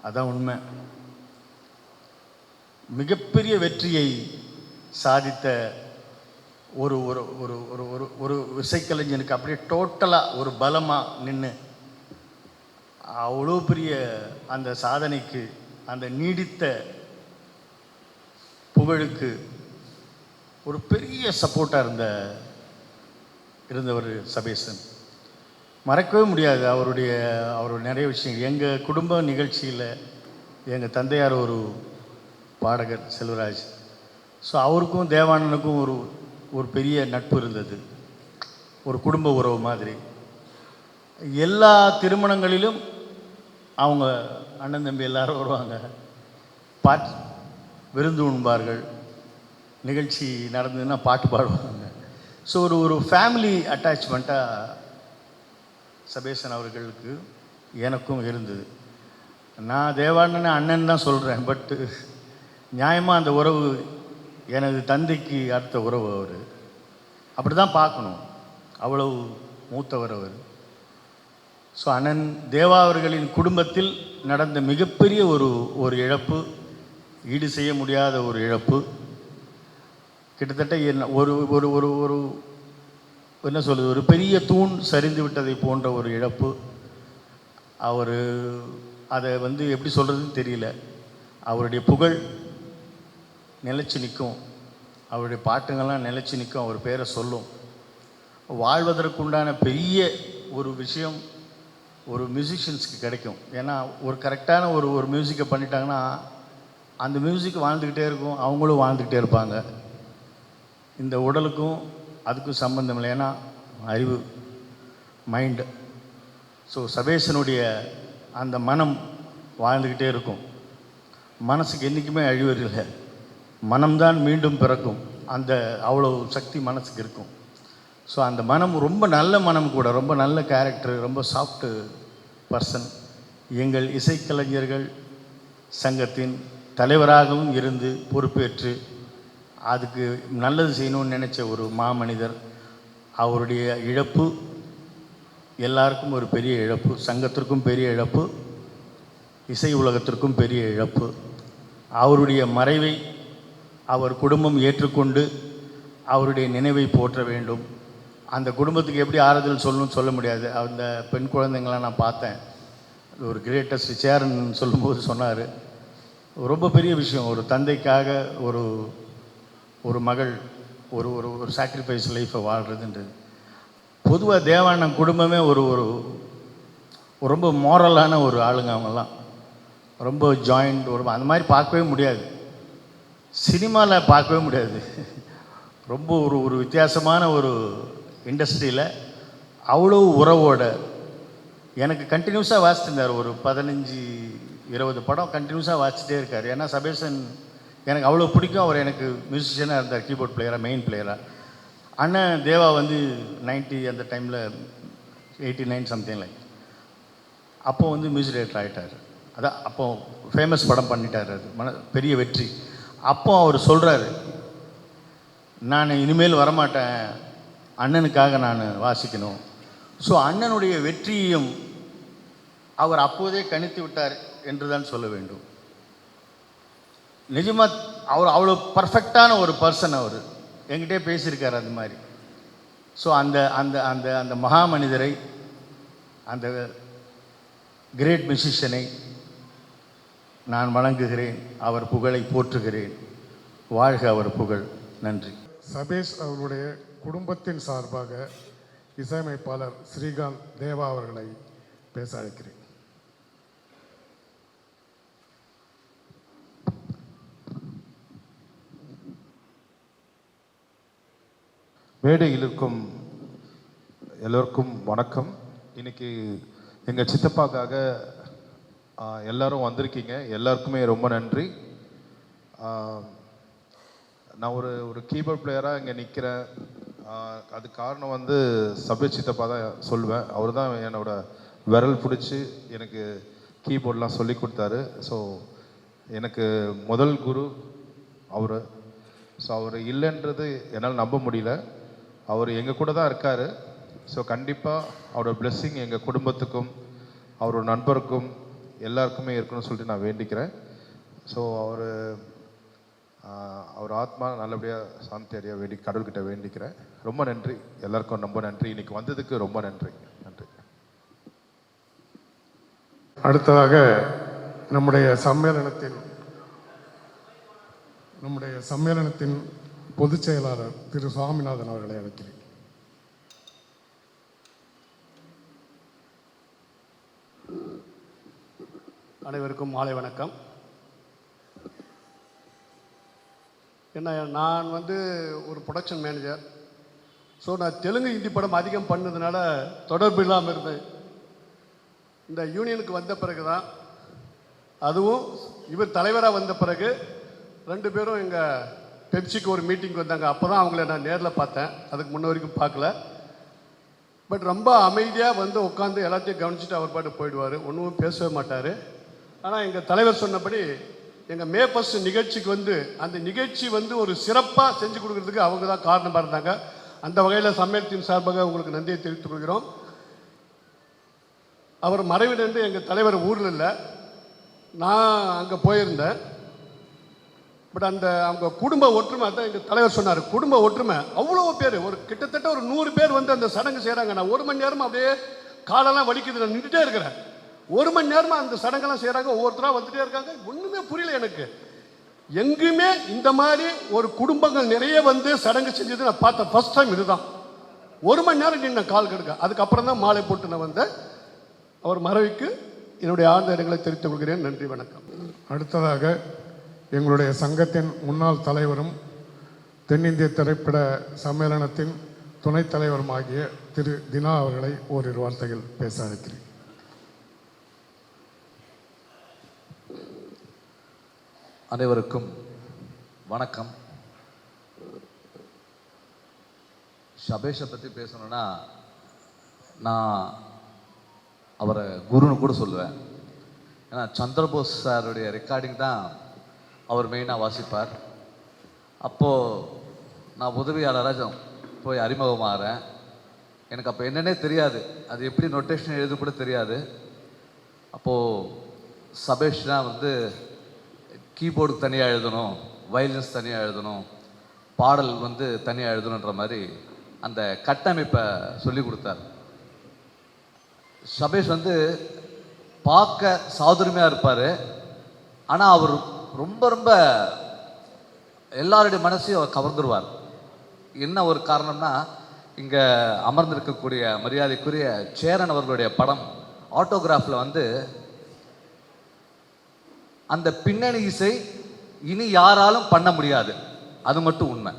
அதான் உண்மை. மிகப்பெரிய வெற்றியை சாதித்த ஒரு ஒரு ஒரு ஒரு ஒரு ஒரு இசைக்கலைஞனுக்கு அப்படியே டோட்டலாக ஒரு பலமாக நின்று அவ்வளோ பெரிய அந்த சாதனைக்கு, அந்த நீடித்த புகழுக்கு ஒரு பெரிய சப்போர்ட்டாக இருந்தவர் சபேசன். மறக்கவே முடியாது அவருடைய நிறைய விஷயங்கள். எங்கள் குடும்ப நிகழ்ச்சியில் எங்கள் தந்தையார் ஒரு பாடகர் செல்வராஜ். ஸோ அவருக்கும் தேவானனுக்கும் ஒரு பெரிய நட்பு இருந்தது, ஒரு குடும்ப உறவு மாதிரி. எல்லா திருமணங்களிலும் அவங்க அண்ணன் தம்பி எல்லாரும் வருவாங்க, விருந்து உண்பார்கள், நிகழ்ச்சி நடந்ததுன்னா பாட்டு பாடுவாங்க. ஸோ ஒரு ஃபேமிலி அட்டாச்மெண்ட்டாக சபேசன் அவர்களுக்கு எனக்கும் இருந்தது. நான் தேவானனை அண்ணன் தான் சொல்கிறேன். பட்டு நியாயமாக அந்த உறவு எனது தந்தைக்கு அடுத்த உறவு அவர். அப்படி தான் பார்க்கணும். அவ்வளவு மூத்தவர் அவர். ஸோ அண்ணன் தேவா அவர்களின் குடும்பத்தில் நடந்த மிகப்பெரிய ஒரு இழப்பு ஈடு செய்ய முடியாத ஒரு இழப்பு. கிட்டத்தட்ட என்ன ஒரு ஒரு ஒரு ஒரு என்ன சொல்கிறது, ஒரு பெரிய தூண் சரிந்து விட்டதை போன்ற ஒரு இழப்பு. அவர் அதை வந்து எப்படி சொல்கிறதுன்னு தெரியல. அவருடைய புகழ் நிலைச்சி நிற்கும், அவருடைய பாட்டுங்கள்லாம் நிலைச்சி நிற்கும், அவர் பேரை சொல்லும். வாழ்வதற்குண்டான பெரிய ஒரு விஷயம் ஒரு மியூசிஷியன்ஸ்க்கு கிடைக்கும். ஏன்னா ஒரு கரெக்டான ஒரு மியூசிக்கை பண்ணிட்டாங்கன்னா அந்த மியூசிக் வாழ்ந்துக்கிட்டே இருக்கும், அவங்களும் வாழ்ந்துக்கிட்டே இருப்பாங்க. இந்த உடலுக்கும் அதுக்கும் சம்பந்தம் இல்லை, ஏன்னா அறிவு, மைண்டு. ஸோ சபேசனுடைய அந்த மனம் வாழ்ந்துக்கிட்டே இருக்கும். மனசுக்கு என்றைக்குமே அழிவதில்லை, மனம்தான் மீண்டும் பிறக்கும். அந்த அவ்வளோ சக்தி மனசுக்கு இருக்கும். ஸோ அந்த மனம் ரொம்ப நல்ல மனம் கூட, ரொம்ப நல்ல கேரக்டர், ரொம்ப சாஃப்ட்டு பர்சன். எங்கள் இசைக்கலைஞர்கள் சங்கத்தின் தலைவராகவும் இருந்து பொறுப்பேற்று அதுக்கு நல்லது செய்யணும்னு நினச்ச ஒரு மாமனிதர். அவருடைய இழப்பு எல்லாருக்கும் ஒரு பெரிய இழப்பு, சங்கத்திற்கும் பெரிய இழப்பு, இசை உலகத்திற்கும் பெரிய இழப்பு. அவருடைய மறைவை அவர் குடும்பம் ஏற்றுக்கொண்டு அவருடைய நினைவை போற்ற வேண்டும். அந்த குடும்பத்துக்கு எப்படி ஆறுதல் சொல்லணும்னு சொல்ல முடியாது. அந்த பெண் குழந்தைங்களாம் நான் பார்த்தேன், ஒரு கிரேட்டஸ்ட் சேரன் சொல்லும்போது சொன்னார், ரொம்ப பெரிய விஷயம் ஒரு தந்தைக்காக ஒரு ஒரு மகள் ஒரு ஒரு ஒரு சாக்ரிஃபைஸ் லைஃப்பை வாழ்கிறதுன்றது. பொதுவாக தேவானந்த் குடும்பமே ஒரு ஒரு ரொம்ப மாரலான ஒரு ஆளுங்க. அவங்கெல்லாம் ரொம்ப ஜாயிண்ட், ஒரு அந்த மாதிரி பார்க்கவே முடியாது, சினிமாவில் பார்க்கவே முடியாது. ரொம்ப ஒரு ஒரு வித்தியாசமான ஒரு இண்டஸ்ட்ரியில் அவ்வளோ உறவோட எனக்கு கண்டினியூஸாக வாசிச்சிருந்தார். ஒரு 15-20 படம் கண்டினியூஸாக வாசிச்சிட்டே இருக்கார். ஏன்னா சபேசன் எனக்கு அவ்வளோ பிடிக்கும். அவர் எனக்கு மியூசிஷியனாக இருந்தார், கீபோர்ட் பிளேயராக, மெயின் பிளேயராக. அண்ணன் தேவா வந்து 90 அந்த டைமில் 89 சம்திங் லைக், அப்போது வந்து மியூசிக் டைரக்டர் ஆகிட்டார். அதான் அப்போது ஃபேமஸ் படம் பண்ணிட்டார், அது பெரிய வெற்றி. அப்போ அவர் சொல்கிறாரு, நான் இனிமேல் வரமாட்டேன், அண்ணனுக்காக நான் வாசிக்கணும். ஸோ அண்ணனுடைய வெற்றியையும் அவர் அப்போதே கணித்து விட்டார் என்று தான் சொல்ல வேண்டும். நிஜமாக அவர் அவ்வளோ பர்ஃபெக்டான ஒரு பர்சன். அவர் என்கிட்டே பேசியிருக்கார் அது மாதிரி. ஸோ அந்த அந்த அந்த அந்த மகா மனிதரை, அந்த கிரேட் மியூசிஷியனை நான் வணங்குகிறேன், அவர் புகழை போற்றுகிறேன். வாழ்க அவர் புகழ். நன்றி. சபேஷ் அவர்களுடைய குடும்பத்தின் சார்பாக இசையமைப்பாளர் ஸ்ரீகாந்த் தேவா அவர்களை பேச அழைக்கிறேன். மேடையில் இருக்கும் எல்லோருக்கும் வணக்கம். இன்னைக்கு எங்கள் சித்தப்பாக்காக எல்லாரும் வந்திருக்கீங்க, எல்லாருக்குமே ரொம்ப நன்றி. நான் ஒரு கீபோர்ட் பிளேயராக இங்கே நிற்கிறேன். அது காரணம் வந்து சபேஷ் சித்தப்பா தான் சொல்லுவேன். அவர் தான் என்னோட விரல் பிடிச்சி எனக்கு கீபோர்ட்லாம் சொல்லி கொடுத்தாரு. ஸோ எனக்கு முதல் குரு அவர். ஸோ அவர் இல்லைன்றது என்னால் நம்ப முடியல. அவர் எங்கள் கூட தான் இருக்கார். ஸோ கண்டிப்பாக அவரோட பிளெஸ்ஸிங் எங்கள் குடும்பத்துக்கும் அவரோட நண்பருக்கும் எல்லாருக்குமே இருக்கணும்னு சொல்லிட்டு நான் வேண்டிக்கிறேன். ஸோ அவர் ஆத்மா நல்லபடியாக சாந்தி அடைய வேண்டி கடவுள்கிட்ட வேண்டிக்கிறேன். ரொம்ப நன்றி எல்லாருக்கும், ரொம்ப நன்றி. இன்னைக்கு வந்ததுக்கு ரொம்ப நன்றி. நன்றி. அடுத்ததாக நம்முடைய சம்மேளனத்தின் பொதுச் செயலாளர் திரு சுவாமிநாதன் அவர்களை அழைக்கிறேன். அனைவருக்கும் மாலை வணக்கம். என்ன, நான் வந்து ஒரு ப்ரொடக்ஷன் மேனேஜர். ஸோ நான் தெலுங்கு ஹிந்தி படம் அதிகம் பண்ணதுனால தொடர்பு இல்லாமல் இருந்தேன். இந்த யூனியனுக்கு வந்த பிறகு தான், அதுவும் இவர் தலைவராக வந்த பிறகு 2 பேரும் எங்கள் பெப்சிக்கு ஒரு மீட்டிங் வந்தாங்க. அப்போ தான் அவங்கள நான் நேரில் பார்த்தேன், அதுக்கு முன்ன வரைக்கும் பார்க்கல. பட் ரொம்ப அமைதியாக வந்து உட்காந்து எல்லாத்தையும் கவனிச்சுட்டு அவர் பாட்டு போயிடுவார், ஒன்றும் பேசவே மாட்டார். ஆனால் எங்கள் தலைவர் சொன்னபடி எங்கள் மே 1 நிகழ்ச்சிக்கு வந்து அந்த நிகழ்ச்சி வந்து ஒரு சிறப்பாக செஞ்சு கொடுக்குறதுக்கு அவங்க தான் காரணமாக இருந்தாங்க. அந்த வகையில் சம்மேளனத்தின் சார்பாக உங்களுக்கு நன்றியை தெரிவித்துக் கொள்கிறோம். அவர் மறைவிலிருந்து எங்கள் தலைவர் ஊரில் இல்லை, நான் அங்கே போயிருந்தேன். பட் அந்த அவங்க குடும்ப ஒற்றுமை, அதான் எங்கள் தலைவர் சொன்னார், குடும்ப ஒற்றுமை அவ்வளோ பேர், ஒரு கிட்டத்தட்ட ஒரு 100 பேர் வந்து அந்த சடங்கு செய்கிறாங்க. நான் 1 மணி நேரமாக அப்படியே காலெல்லாம் வலிக்குது, நான் நின்றுட்டே இருக்கிறேன். 1 மணி நேரமாக அந்த சடங்கெல்லாம் செய்கிறாங்க, ஒவ்வொருத்தராக வந்துட்டே இருக்காங்க. ஒன்றுமே புரியல எனக்கு. எங்குமே இந்த மாதிரி ஒரு குடும்பங்கள் நிறைய வந்து சடங்கு செஞ்சது நான் பார்த்தேன். ஃபர்ஸ்ட் டைம் இதுதான். 1 மணி நேரம் நின்று கால் கெடுக்க, அதுக்கப்புறம் தான் மாலை போட்டு நான் வந்தேன். அவர் மறைவுக்கு என்னுடைய ஆழ்ந்த இடங்களை தெரிவித்துக் கொள்கிறேன். நன்றி, வணக்கம். அடுத்ததாக எங்களுடைய சங்கத்தின் முன்னாள் தலைவரும் தென்னிந்திய திரைப்பட சம்மேளனத்தின் துணைத் தலைவருமாகிய திரு தினா அவர்களை ஓரிரு வார்த்தைகள் பேச அழைக்கிறேன். அனைவருக்கும் வணக்கம். ஷபேஷை பற்றி பேசணுன்னா நான் அவரை குருன்னு கூட சொல்லுவேன். ஏன்னா சந்திரபோஸ் சாருடைய ரெக்கார்டிங் தான் அவர் மெயினாக வாசிப்பார். அப்போது நான் உதவியாளராக போய் அறிமுகமாகறேன். எனக்கு அப்போ என்னன்னே தெரியாது, அது எப்படி நொட்டேஷன் எழுத கூட தெரியாது. அப்போது சபேஷ் தான் வந்து கீபோர்டுக்கு தனியாக எழுதணும், வயலின்ஸ் தனியாக எழுதணும், பாடல் வந்து தனியாக எழுதணுன்ற மாதிரி அந்த கட்டமைப்பை சொல்லி கொடுத்தார். சபேஷ் வந்து பார்க்க சாதுரியமாக இருப்பார், ஆனால் அவர் ரொம்ப ரொம்ப எல்லாருடைய மனசையும் அவர் கவர்ந்துருவார். என்ன ஒரு காரணம்னா, இங்கே அமர்ந்திருக்கக்கூடிய மரியாதைக்குரிய சேரன் அவர்களுடைய படம் ஆட்டோகிராஃபில் வந்து அந்த பின்னணி இசை இனி யாராலும் பண்ண முடியாது, அது மட்டும் உண்மை.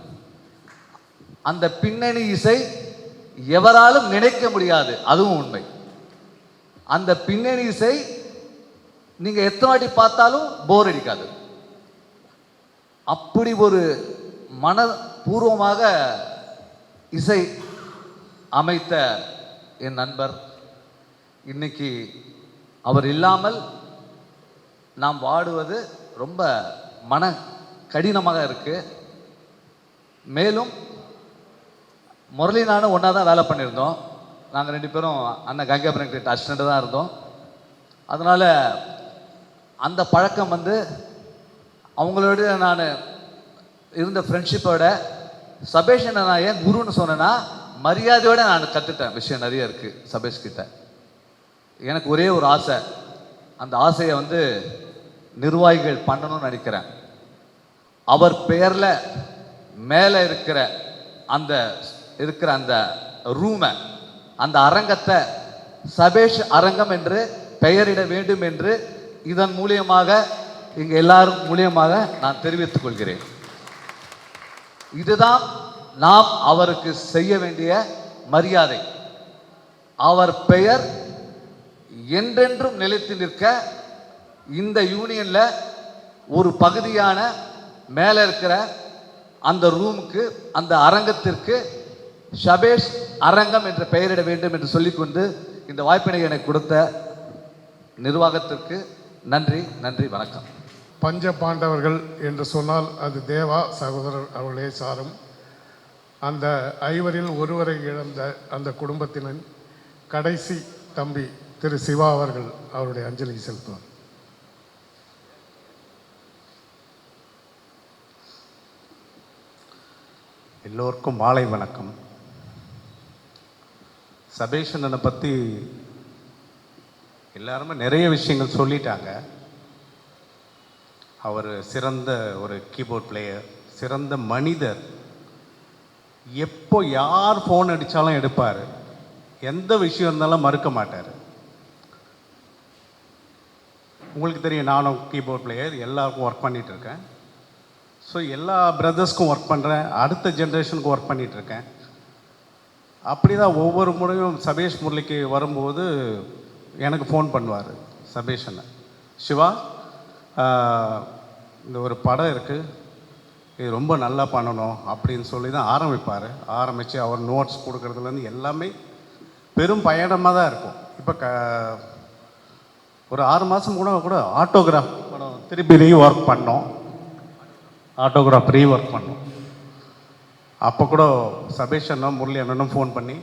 அந்த பின்னணி இசை எவராலும் நினைக்க முடியாது, அதுவும் உண்மை. அந்த பின்னணி இசை நீங்க எத்தனை வாட்டி பார்த்தாலும் போர் அடிக்காது. அப்படி ஒரு மனப்பூர்வமாக இசை அமைத்த என் நண்பர், இன்னைக்கு அவர் இல்லாமல் நாம் வாடுவது ரொம்ப மன கடினமாக இருக்கு. மேலும் முரளி நானும் ஒன்றா தான் வேலை பண்ணியிருந்தோம். நாங்கள் 2 பேரும் அண்ணன் கங்காபுரம் கிட்ட அசிஸ்டண்ட்டு தான் இருந்தோம். அதனால் அந்த பழக்கம் வந்து அவங்களோட நான் இருந்த ஃப்ரெண்ட்ஷிப்போட சபேஷனை நான் ஏன் குருன்னு சொன்னேன்னா, மரியாதையோடு நான் கற்றுட்டேன் விஷயம் நிறைய இருக்குது சபேஷ்கிட்ட. எனக்கு ஒரே ஒரு ஆசை, அந்த ஆசையை வந்து நிர்வாகிகள் பண்ணணும்னு நினைக்கிறேன். அவர் பெயரில் மேலே இருக்கிற அந்த ரூமை, அந்த அரங்கத்தை சபேஷ் அரங்கம் என்று பெயரிட வேண்டும் என்று இதன் மூலியமாக இங்கே எல்லாரும் மூலியமாக நான் தெரிவித்துக் கொள்கிறேன். இதுதான் நாம் அவருக்கு செய்ய வேண்டிய மரியாதை. அவர் பெயர் என்றென்றும் நிலைத்து நிற்க இந்த யூனியன்ல ஒரு பகுதியான மேலே இருக்கிற அந்த ரூமுக்கு, அந்த அரங்கத்திற்கு ஷபேஷ் அரங்கம் என்ற பெயரிட வேண்டும் என்று சொல்லிக்கொண்டு இந்த வாய்ப்பினை எனக்கு கொடுத்த நிர்வாகத்திற்கு நன்றி, நன்றி, வணக்கம். பஞ்ச பாண்டவர்கள் என்று சொன்னால் அது தேவா சகோதரர் அவர்களே சாரும். அந்த 5வரில் ஒருவரை இழந்த அந்த குடும்பத்தினின் கடைசி தம்பி திரு சிவா அவர்கள் அவருடைய அஞ்சலி செலுத்துவார். எல்லோருக்கும் மாலை வணக்கம். சபேஷனை பற்றி எல்லாருமே நிறைய விஷயங்கள் சொல்லிட்டாங்க. அவர் சிறந்த ஒரு கீபோர்ட் பிளேயர், சிறந்த மனிதர். எப்போ யார் ஃபோன் அடித்தாலும் எடுப்பார், எந்த விஷயம் இருந்தாலும் மறுக்க மாட்டார். உங்களுக்கு தெரியும், நானும் கீபோர்ட் பிளேயர், எல்லாருக்கும் ஒர்க் பண்ணிகிட்ருக்கேன். ஸோ எல்லா பிரதர்ஸ்க்கும் ஒர்க் பண்ணுறேன், அடுத்த ஜென்ரேஷனுக்கு ஒர்க் பண்ணிகிட்ருக்கேன். அப்படி தான் ஒவ்வொரு முறையும் சபேஷ் முரளிக்கு வரும்போது எனக்கு ஃபோன் பண்ணுவார். சபேஷனை, சிவா இந்த ஒரு படம் இருக்குது, இது ரொம்ப நல்லா பண்ணணும் அப்படின்னு சொல்லி தான் ஆரம்பிப்பார். ஆரம்பித்து அவர் நோட்ஸ் கொடுக்குறதுலேருந்து எல்லாமே பெரும் பயணமாக தான் இருக்கும். இப்போ ஒரு 6 மாதம் கூட ஆட்டோகிராஃப் படம் திருப்பி ரீஒர்க் பண்ணோம், ஆட்டோகிராஃப் ரீஒர்க் பண்ணோம். அப்போ கூட சபேஷ் அண்ணா முரளி அண்ணனும் ஃபோன் பண்ணி,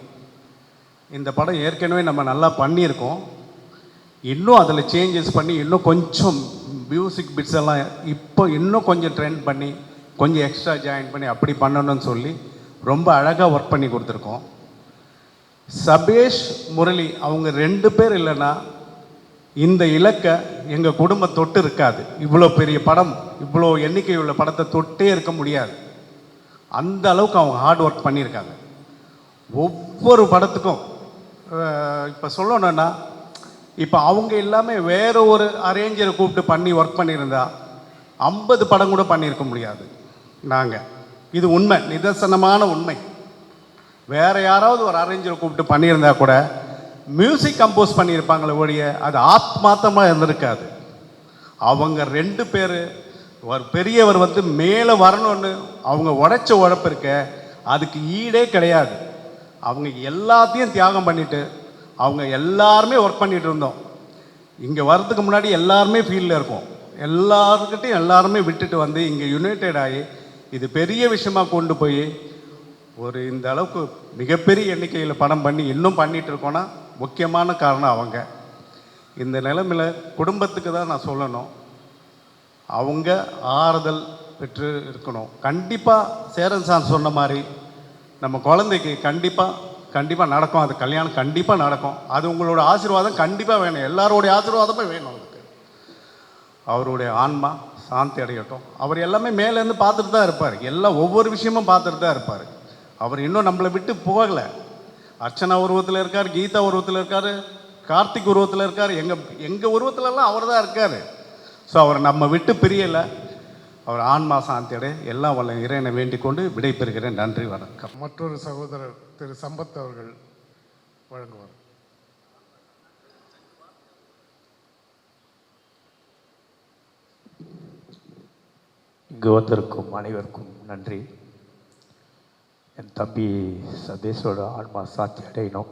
இந்த படம் ஏற்கனவே நம்ம நல்லா பண்ணியிருக்கோம், இன்னும் அதில் சேஞ்சஸ் பண்ணி இன்னும் கொஞ்சம் மியூசிக் பிட்ஸ் எல்லாம் இப்போ இன்னும் கொஞ்சம் ட்ரெண்ட் பண்ணி கொஞ்சம் எக்ஸ்ட்ரா ஜாயின் பண்ணி அப்படி பண்ணணும்னு சொல்லி ரொம்ப அழகாக ஒர்க் பண்ணி கொடுத்துருக்கோம். சபேஷ் முரளி அவங்க 2 பேர் இல்லைன்னா இந்த இலக்கை எங்கள் குடும்பம் தொட்டு இருக்காது. இவ்வளோ பெரிய படம், இவ்வளோ எண்ணிக்கை உள்ள படத்தை தொட்டே இருக்க முடியாது. அந்த அளவுக்கு அவங்க ஹார்ட் ஒர்க் பண்ணியிருக்காங்க. ஒவ்வொரு படத்துக்கும் இப்போ சொல்லணுன்னா, இப்போ அவங்க எல்லாமே வேறு ஒரு அரேஞ்சரை கூப்பிட்டு பண்ணி ஒர்க் பண்ணியிருந்தா 50 படம் கூட பண்ணியிருக்க முடியாது. இது உண்மை, நிதர்சனமான உண்மை. வேறு யாராவது ஒரு அரேஞ்சரை கூப்பிட்டு பண்ணியிருந்தா கூட மியூசிக் கம்போஸ் பண்ணியிருப்பாங்களே ஒழிய அது ஆத்மார்த்தமாக இருந்திருக்காது. அவங்க 2 பேர், ஒரு பெரியவர் வந்து மேலே வரணும்னு அவங்க உழைச்ச உழைப்பு இருக்க அதுக்கு ஈடே கிடையாது. அவங்க எல்லாத்தையும் தியாகம் பண்ணிவிட்டு அவங்க எல்லாருமே ஒர்க் பண்ணிகிட்டு இருந்தோம். இங்கே வர்றதுக்கு முன்னாடி எல்லாருமே ஃபீல்டில் இருக்கோம். எல்லாருக்கிட்டையும் எல்லாருமே விட்டுட்டு வந்து இங்கே யுனைடெட் ஆகி இது பெரிய விஷயமாக கொண்டு போய் ஒரு இந்த அளவுக்கு மிகப்பெரிய எண்ணிக்கையில் படம் பண்ணி இன்னும் பண்ணிகிட்டு இருக்கோன்னா முக்கியமான காரணம் அவங்க. இந்த நிலைமையில் குடும்பத்துக்கு தான் நான் சொல்லணும், அவங்க ஆறுதல் பெற்று இருக்கணும். கண்டிப்பாக சேரன் சார் சொன்ன மாதிரி நம்ம குழந்தைக்கு கண்டிப்பாக நடக்கும். அது கல்யாணம் கண்டிப்பாக நடக்கும். அது உங்களோட ஆசீர்வாதம் கண்டிப்பாக வேணும். எல்லாரோடைய ஆசீர்வாதமே வேணும். அதுக்கு அவருடைய ஆன்மா சாந்தி அடையட்டும். அவர் எல்லாமே மேலேருந்து பார்த்துட்டு தான் இருப்பார். எல்லாம் ஒவ்வொரு விஷயமும் பார்த்துட்டு தான் இருப்பார். அவர் இன்னும் நம்மளை விட்டு போகலை. அர்ச்சனா உருவத்தில் இருக்கார், கீதா உருவத்தில் இருக்கார், கார்த்திக் உருவத்தில் இருக்கார், எங்கள் உருவத்துலலாம் அவர் தான் இருக்கார். ஸோ அவர் நம்ம விட்டு பிரியலை. அவர் ஆன்மா சாந்தியடை எல்லாம் வல்ல இறைவனை வேண்டிக் கொண்டு விடைபெறுகிறேன். நன்றி, வணக்கம். மற்றொரு சகோதரர் திரு சம்பத் அவர்கள் வழங்குவார். இங்கு வந்திருக்கும் அனைவருக்கும் நன்றி. என் தம்பி சதீஷோட ஆன்மா சாத்தி அடையணும்.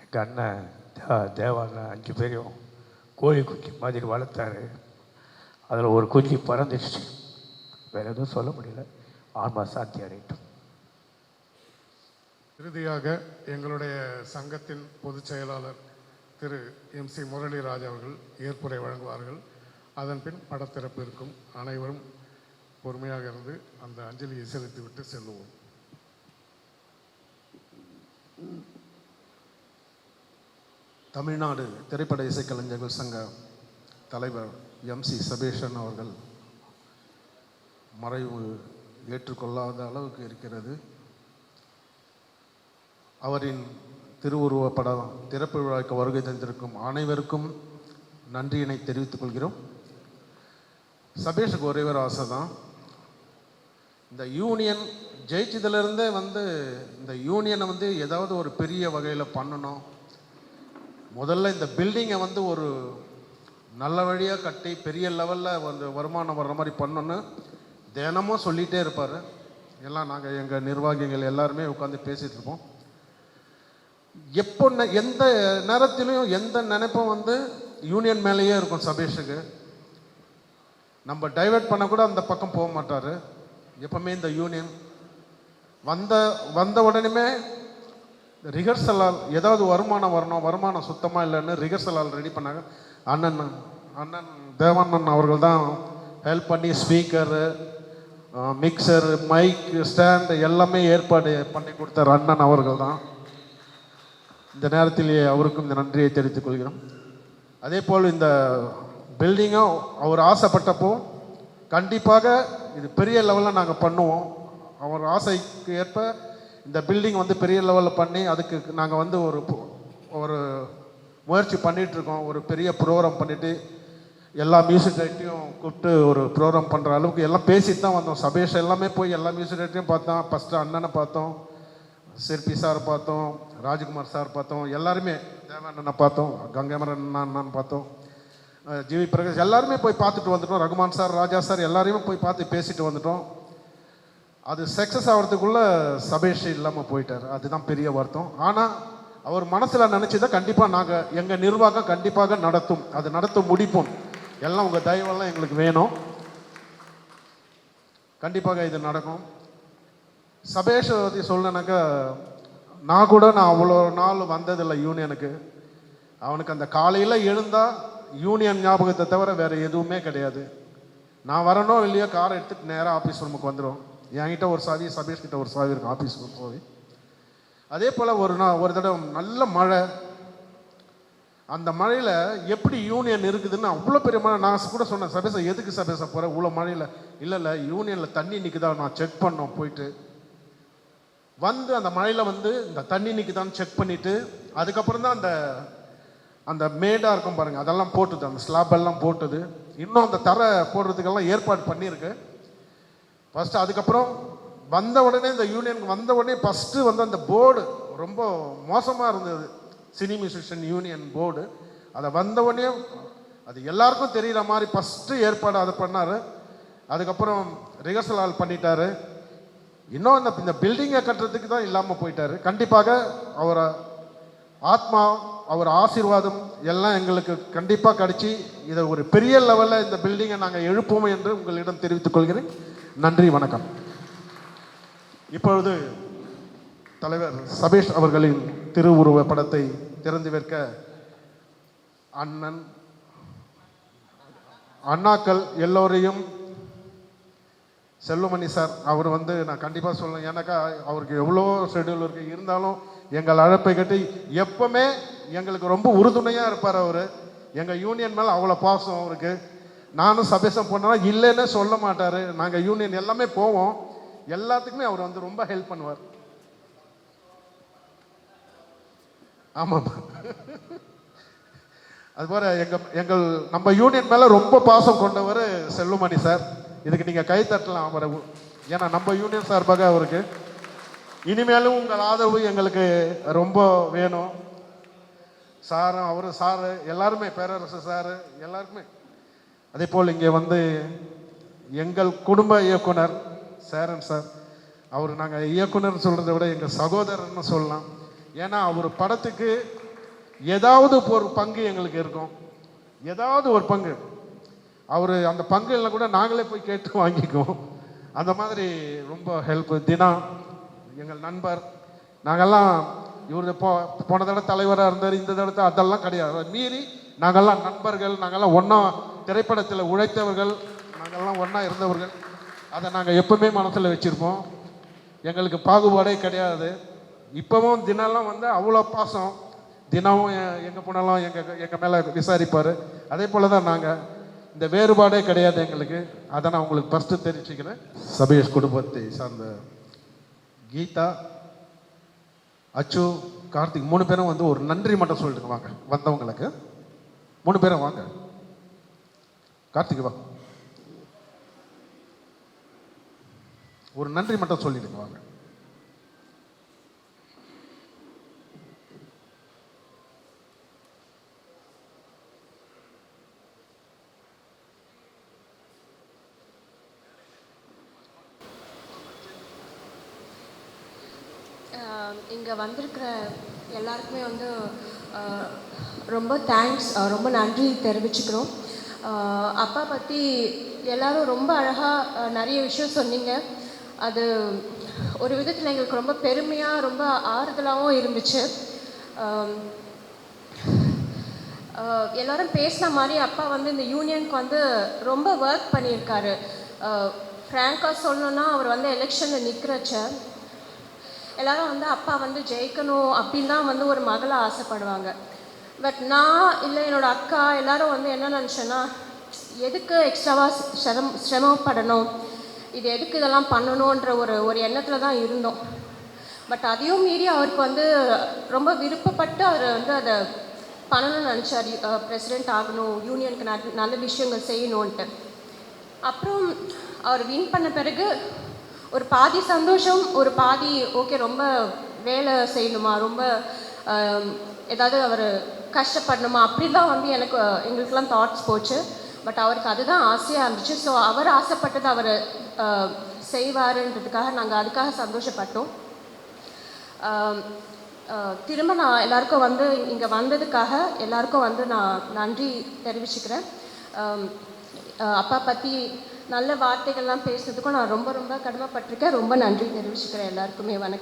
எங்கள் அண்ணன் தேவான 5 பேரையும் கோழி குஞ்சு மாதிரி வளர்த்தாரு. அதில் ஒரு குஞ்சு பறந்துடுச்சு. வேறு எதுவும் சொல்ல முடியல. ஆன்மா சாத்தி அடையட்டும். இறுதியாக எங்களுடைய சங்கத்தின் பொதுச் செயலாளர் திரு MC முரளிராஜ் அவர்கள் ஏற்புரை வழங்குவார்கள். அதன் பின் படத்திறப்பு இருக்கும். அனைவரும் பொறுமையாக இருந்து அந்த அஞ்சலியை செலுத்திவிட்டு செல்லுவோம். தமிழ்நாடு திரைப்பட இசைக்கலைஞர்கள் சங்க தலைவர் MC சபேஷன் அவர்கள் மறைவு ஏற்றுக்கொள்ளாத அளவுக்கு இருக்கிறது. அவரின் திருவுருவ படம் திறப்பு விழாவுக்கு வருகை தந்திருக்கும் அனைவருக்கும் நன்றியினை தெரிவித்துக் கொள்கிறோம். சபேஷுக்கு ஒரே ஒரு ஆசை தான், இந்த யூனியன் ஜெயிச்சதுலேருந்தே இந்த யூனியனை ஏதாவது ஒரு பெரிய வகையில் பண்ணணும். முதல்ல இந்த பில்டிங்கை ஒரு நல்ல வழியாக கட்டி பெரிய லெவலில் வருமானம் வர்ற மாதிரி பண்ணணுன்னு தினமும் சொல்லிகிட்டே இருப்பார். எல்லாம் நாங்கள் எங்கள் நிர்வாகிகள் எல்லாருமே உட்காந்து பேசிகிட்டு இருப்போம். எப்போ எந்த நேரத்திலையும் எந்த நினைப்பும் யூனியன் மேலேயே இருக்கும். சபேஷுக்கு நம்ம டைவெர்ட் பண்ண கூட அந்த பக்கம் போக மாட்டார். எப்பவுமே இந்த யூனியன் வந்த உடனே ரிஹர்சலால் ஏதாவது வருமானம் வரணும், வருமானம் சுத்தமாக இல்லைன்னு ரிஹர்சலால் ரெடி பண்ணாங்க. அண்ணன் தேவானன் அவர்கள் தான் ஹெல்ப் பண்ணி ஸ்பீக்கரு, மிக்சர், மைக் ஸ்டாண்டு எல்லாமே ஏற்பாடு பண்ணி கொடுத்தார். அண்ணன் அவர்கள் தான். இந்த நேரத்திலேயே அவருக்கும் இந்த நன்றியை தெரிவித்துக் கொள்கிறோம். அதே போல் இந்த பில்டிங்கும் அவர் ஆசைப்பட்டப்போ கண்டிப்பாக இது பெரிய லெவலில் நாங்கள் பண்ணுவோம். அவர் ஆசைக்கு ஏற்ப இந்த பில்டிங் பெரிய லெவலில் பண்ணி அதுக்கு நாங்கள் ஒரு முயற்சி பண்ணிகிட்ருக்கோம். ஒரு பெரிய ப்ரோக்ராம் பண்ணிவிட்டு எல்லா மியூசிக் டைரக்டரையும் கூப்பிட்டு ஒரு ப்ரோக்ராம் பண்ணுற அளவுக்கு எல்லாம் பேசிட்டு தான் வந்தோம். சபேஷ் எல்லாமே போய் எல்லா மியூசிக் டைரக்டரையும் பார்த்தோம். ஃபஸ்ட்டு அண்ணனை பார்த்தோம், சிற்பி சார் பார்த்தோம், ராஜ்குமார் சார் பார்த்தோம், எல்லாருமே தேவானண்ணனை பார்த்தோம், கங்கைமரன் அண்ணன் பார்த்தோம், ஜிவி பிரகாஷ் எல்லாருமே போய் பார்த்துட்டு வந்துட்டோம். ரகுமான் சார், ராஜா சார் எல்லாரையுமே போய் பார்த்து பேசிட்டு வந்துட்டோம். அது சக்ஸஸ் ஆகிறதுக்குள்ளே சபேஷ் இல்லாமல் போயிட்டார். அதுதான் பெரிய வருத்தம். ஆனால் அவர் மனசில் நினச்சிதான் கண்டிப்பாக நாங்கள் எங்கள் நிர்வாகம் கண்டிப்பாக நடத்தும், அது நடத்த முடிப்போம். எல்லாம் உங்கள் தயவெல்லாம் எங்களுக்கு வேணும். கண்டிப்பாக இது நடக்கும். சபேஷை பற்றி சொல்லனாக்கா நான் அவ்வளோ நாள் வந்ததில்லை யூனியனுக்கு. அவனுக்கு அந்த காலையில் எழுந்தால் யூனியன் ஞாபகத்தை தவிர வேறு எதுவுமே கிடையாது. நான் வரனோ இல்லையோ காரை எடுத்துகிட்டு நேராக ஆஃபீஸ் ரூமுக்கு வந்துடும். என்கிட்ட ஒரு சாவி, சபேஷ் கிட்ட ஒரு சாவி இருக்கும், ஆஃபீஸ் ரூம் சாவி. அதே போல் ஒரு தடவை நல்ல மழை. அந்த மழையில் எப்படி யூனியன் இருக்குதுன்னு அவ்வளோ பெரிய மழை. நான் கூட சொன்னேன், சபேஷை எதுக்கு சபேஷை போகிறேன் இவ்வளோ மழையில்? இல்லை யூனியனில் தண்ணி நிற்குதா நான் செக் பண்ணோம். போயிட்டு வந்து அந்த மழையில் வந்து இந்த தண்ணி நிற்குதான்னு செக் பண்ணிவிட்டு அதுக்கப்புறம் தான் அந்த மேடாக இருக்கும் பாருங்கள், அதெல்லாம் போட்டுது, அந்த ஸ்லாப்பெல்லாம் போட்டுது. இன்னும் அந்த தரை போடுறதுக்கெல்லாம் ஏற்பாடு பண்ணியிருக்கு ஃபஸ்ட்டு. அதுக்கப்புறம் வந்த உடனே இந்த யூனியனுக்கு வந்த உடனே ஃபஸ்ட்டு வந்து அந்த போர்டு ரொம்ப மோசமாக இருந்தது, சினி மியூசிஷியன் யூனியன் போர்டு. அதை வந்த உடனே அது எல்லாருக்கும் தெரிகிற மாதிரி ஃபஸ்ட்டு ஏற்பாடு அதை பண்ணார். அதுக்கப்புறம் ரிஹர்சல் ஹால் பண்ணிட்டாரு. இன்னும் இந்த பில்டிங்கை கட்டுறதுக்கு தான் இல்லாமல் போயிட்டார். கண்டிப்பாக அவரை ஆத்மா, அவர் ஆசீர்வாதம் எல்லாம் எங்களுக்கு கண்டிப்பாக கிடச்சி இதை ஒரு பெரிய லெவலில் இந்த பில்டிங்கை நாங்கள் எழுப்போம் என்று உங்களிடம் தெரிவித்துக் கொள்கிறேன். நன்றி, வணக்கம். இப்பொழுது தலைவர் சபேஷ் அவர்களின் திருவுருவ படத்தை திறந்து வைக்க அண்ணாக்கள் எல்லோரையும், செல்வமணி சார் அவர் வந்து நான் கண்டிப்பாக சொல்லுவேன், ஏன்னாக்கா அவருக்கு எவ்வளோ ஷெட்யூல் இருக்குது, இருந்தாலும் எங்கள் அழைப்பை கட்டி எப்பவுமே எங்களுக்கு ரொம்ப உறுதுணையாக இருப்பார். அவர் எங்கள் யூனியன் மேலே அவ்வளோ பாசம் அவருக்கு. நானும் சபேஷம் போனோன்னா இல்லைன்னு சொல்ல மாட்டார். நாங்கள் யூனியன் எல்லாமே போவோம், எல்லாத்துக்குமே அவர் வந்து ரொம்ப ஹெல்ப் பண்ணுவார். ஆமாம், அதுபோல் எங்கள் நம்ம யூனியன் மேலே ரொம்ப பாசம் கொண்டவர் செல்வமணி சார். இதுக்கு நீங்கள் கை தட்டலாம் அவரை, ஏன்னா நம்ம யூனியன் சார்பாக அவருக்கு இனிமேலும் உங்கள் ஆதரவு எங்களுக்கு ரொம்ப வேணும். சாரும் அவரு சாரு எல்லாருமே, பேரரசு சாரு எல்லாருக்குமே. அதே போல் இங்கே வந்து எங்கள் குடும்ப இயக்குனர் சேரன் சார், அவர் நாங்கள் இயக்குனர் சொல்கிறத விட எங்கள் சகோதரர்னு சொல்லலாம். ஏன்னா அவர் படத்துக்கு ஏதாவது ஒரு பங்கு எங்களுக்கு இருக்கும், ஏதாவது ஒரு பங்கு. அவர் அந்த பங்குகளில் கூட நாங்களே போய் கேட்டு வாங்கிக்குவோம். அந்த மாதிரி ரொம்ப ஹெல்ப். தினா எங்கள் நண்பர், நாங்கள்லாம் இவர் போன தடவை தலைவராக இருந்தார், இந்த தடவை அதெல்லாம் கிடையாது. மீறி நாங்கள்லாம் நண்பர்கள், நாங்கள்லாம் ஒன்றா திரைப்படத்தில் உழைத்தவர்கள், நாங்கள்லாம் ஒன்றா இருந்தவர்கள். அதை நாங்கள் எப்பவுமே மனசில் வச்சுருப்போம். எங்களுக்கு பாகுபாடே கிடையாது. இப்போவும் தினம்லாம் வந்து அவ்வளோ பாசம். தினமும் எங்கே போனாலும் எங்கள் மேலே விசாரிப்பார். அதே போல் தான் நாங்கள், இந்த வேறுபாடே கிடையாது எங்களுக்கு. அதை நான் உங்களுக்கு ஃபஸ்ட்டு தெரிவிச்சுக்கிறேன். சபேஷ் குடும்பத்தை சார்ந்த கீதா, அச்சு, கார்த்திக் 3 பேரும் வந்து ஒரு நன்றி மட்டும் சொல்லிட்டுங்க. வாங்க வந்தவங்களுக்கு 3 பேரும் வாங்க. கார்த்திக் வா, ஒரு நன்றி மட்டும் சொல்லிடுங்க வாங்க. இங்கே வந்திருக்கிற எல்லாருக்குமே வந்து ரொம்ப தேங்க்ஸ், ரொம்ப நன்றி தெரிவிச்சுக்கிறோம். அப்பா பற்றி எல்லோரும் ரொம்ப அழகாக நிறைய விஷயம் சொன்னீங்க. அது ஒரு விதத்தில் எங்களுக்கு ரொம்ப பெருமையாக, ரொம்ப ஆறுதலாகவும் இருந்துச்சு. எல்லோரும் பேசின மாதிரி அப்பா வந்து இந்த யூனியனுக்கு வந்து ரொம்ப ஒர்க் பண்ணியிருக்காரு. ஃப்ராங்காக சொல்லணுன்னா, அவர் வந்து எலெக்ஷனில் நிற்கிறச்ச எல்லோரும் வந்து அப்பா வந்து ஜெயிக்கணும் அப்படின்னு தான் வந்து ஒரு மகளை ஆசைப்படுவாங்க. பட் நான் இல்லை, என்னோடய அக்கா எல்லோரும் வந்து என்ன நினச்சேன்னா, எதுக்கு எக்ஸ்ட்ராவாக சிரமப்படணும், இது எதுக்கு இதெல்லாம் பண்ணணுன்ற ஒரு எண்ணத்தில் தான் இருந்தோம். பட் அதையும் மீறி அவருக்கு வந்து ரொம்ப விருப்பப்பட்டு அவர் வந்து அதை பண்ணணும்னு நினச்சார். பிரசிடெண்ட் ஆகணும், யூனியனுக்கு நல்ல விஷயங்கள் செய்யணுன்ட்டு. அப்புறம் அவர் வின் பண்ண பிறகு ஒரு பாதி சந்தோஷம், ஒரு பாதி ஓகே ரொம்ப வேலை செய்யணுமா, ரொம்ப ஏதாவது அவர் கஷ்டப்படணுமா, அப்படி தான் வந்து எங்களுக்கெல்லாம் தாட்ஸ் போச்சு. பட் அவருக்கு அதுதான் ஆசையாக இருந்துச்சு. ஸோ அவர் ஆசைப்பட்டது அவர் செய்வாருன்றதுக்காக நாங்கள் அதுக்காக சந்தோஷப்பட்டோம். திரும்ப நான் எல்லாருக்கும் வந்து இங்கே வந்ததுக்காக எல்லாருக்கும் வந்து நான் நன்றி தெரிவிச்சுக்கிறேன். அப்பா பற்றி நல்ல வார்த்தைகள்லாம் பேசுறதுக்கும் நான் ரொம்ப ரொம்ப கடமைப்பட்டிருக்கேன். ரொம்ப நன்றி தெரிவிச்சுக்கிறேன் எல்லாருக்குமே. வணக்கம்.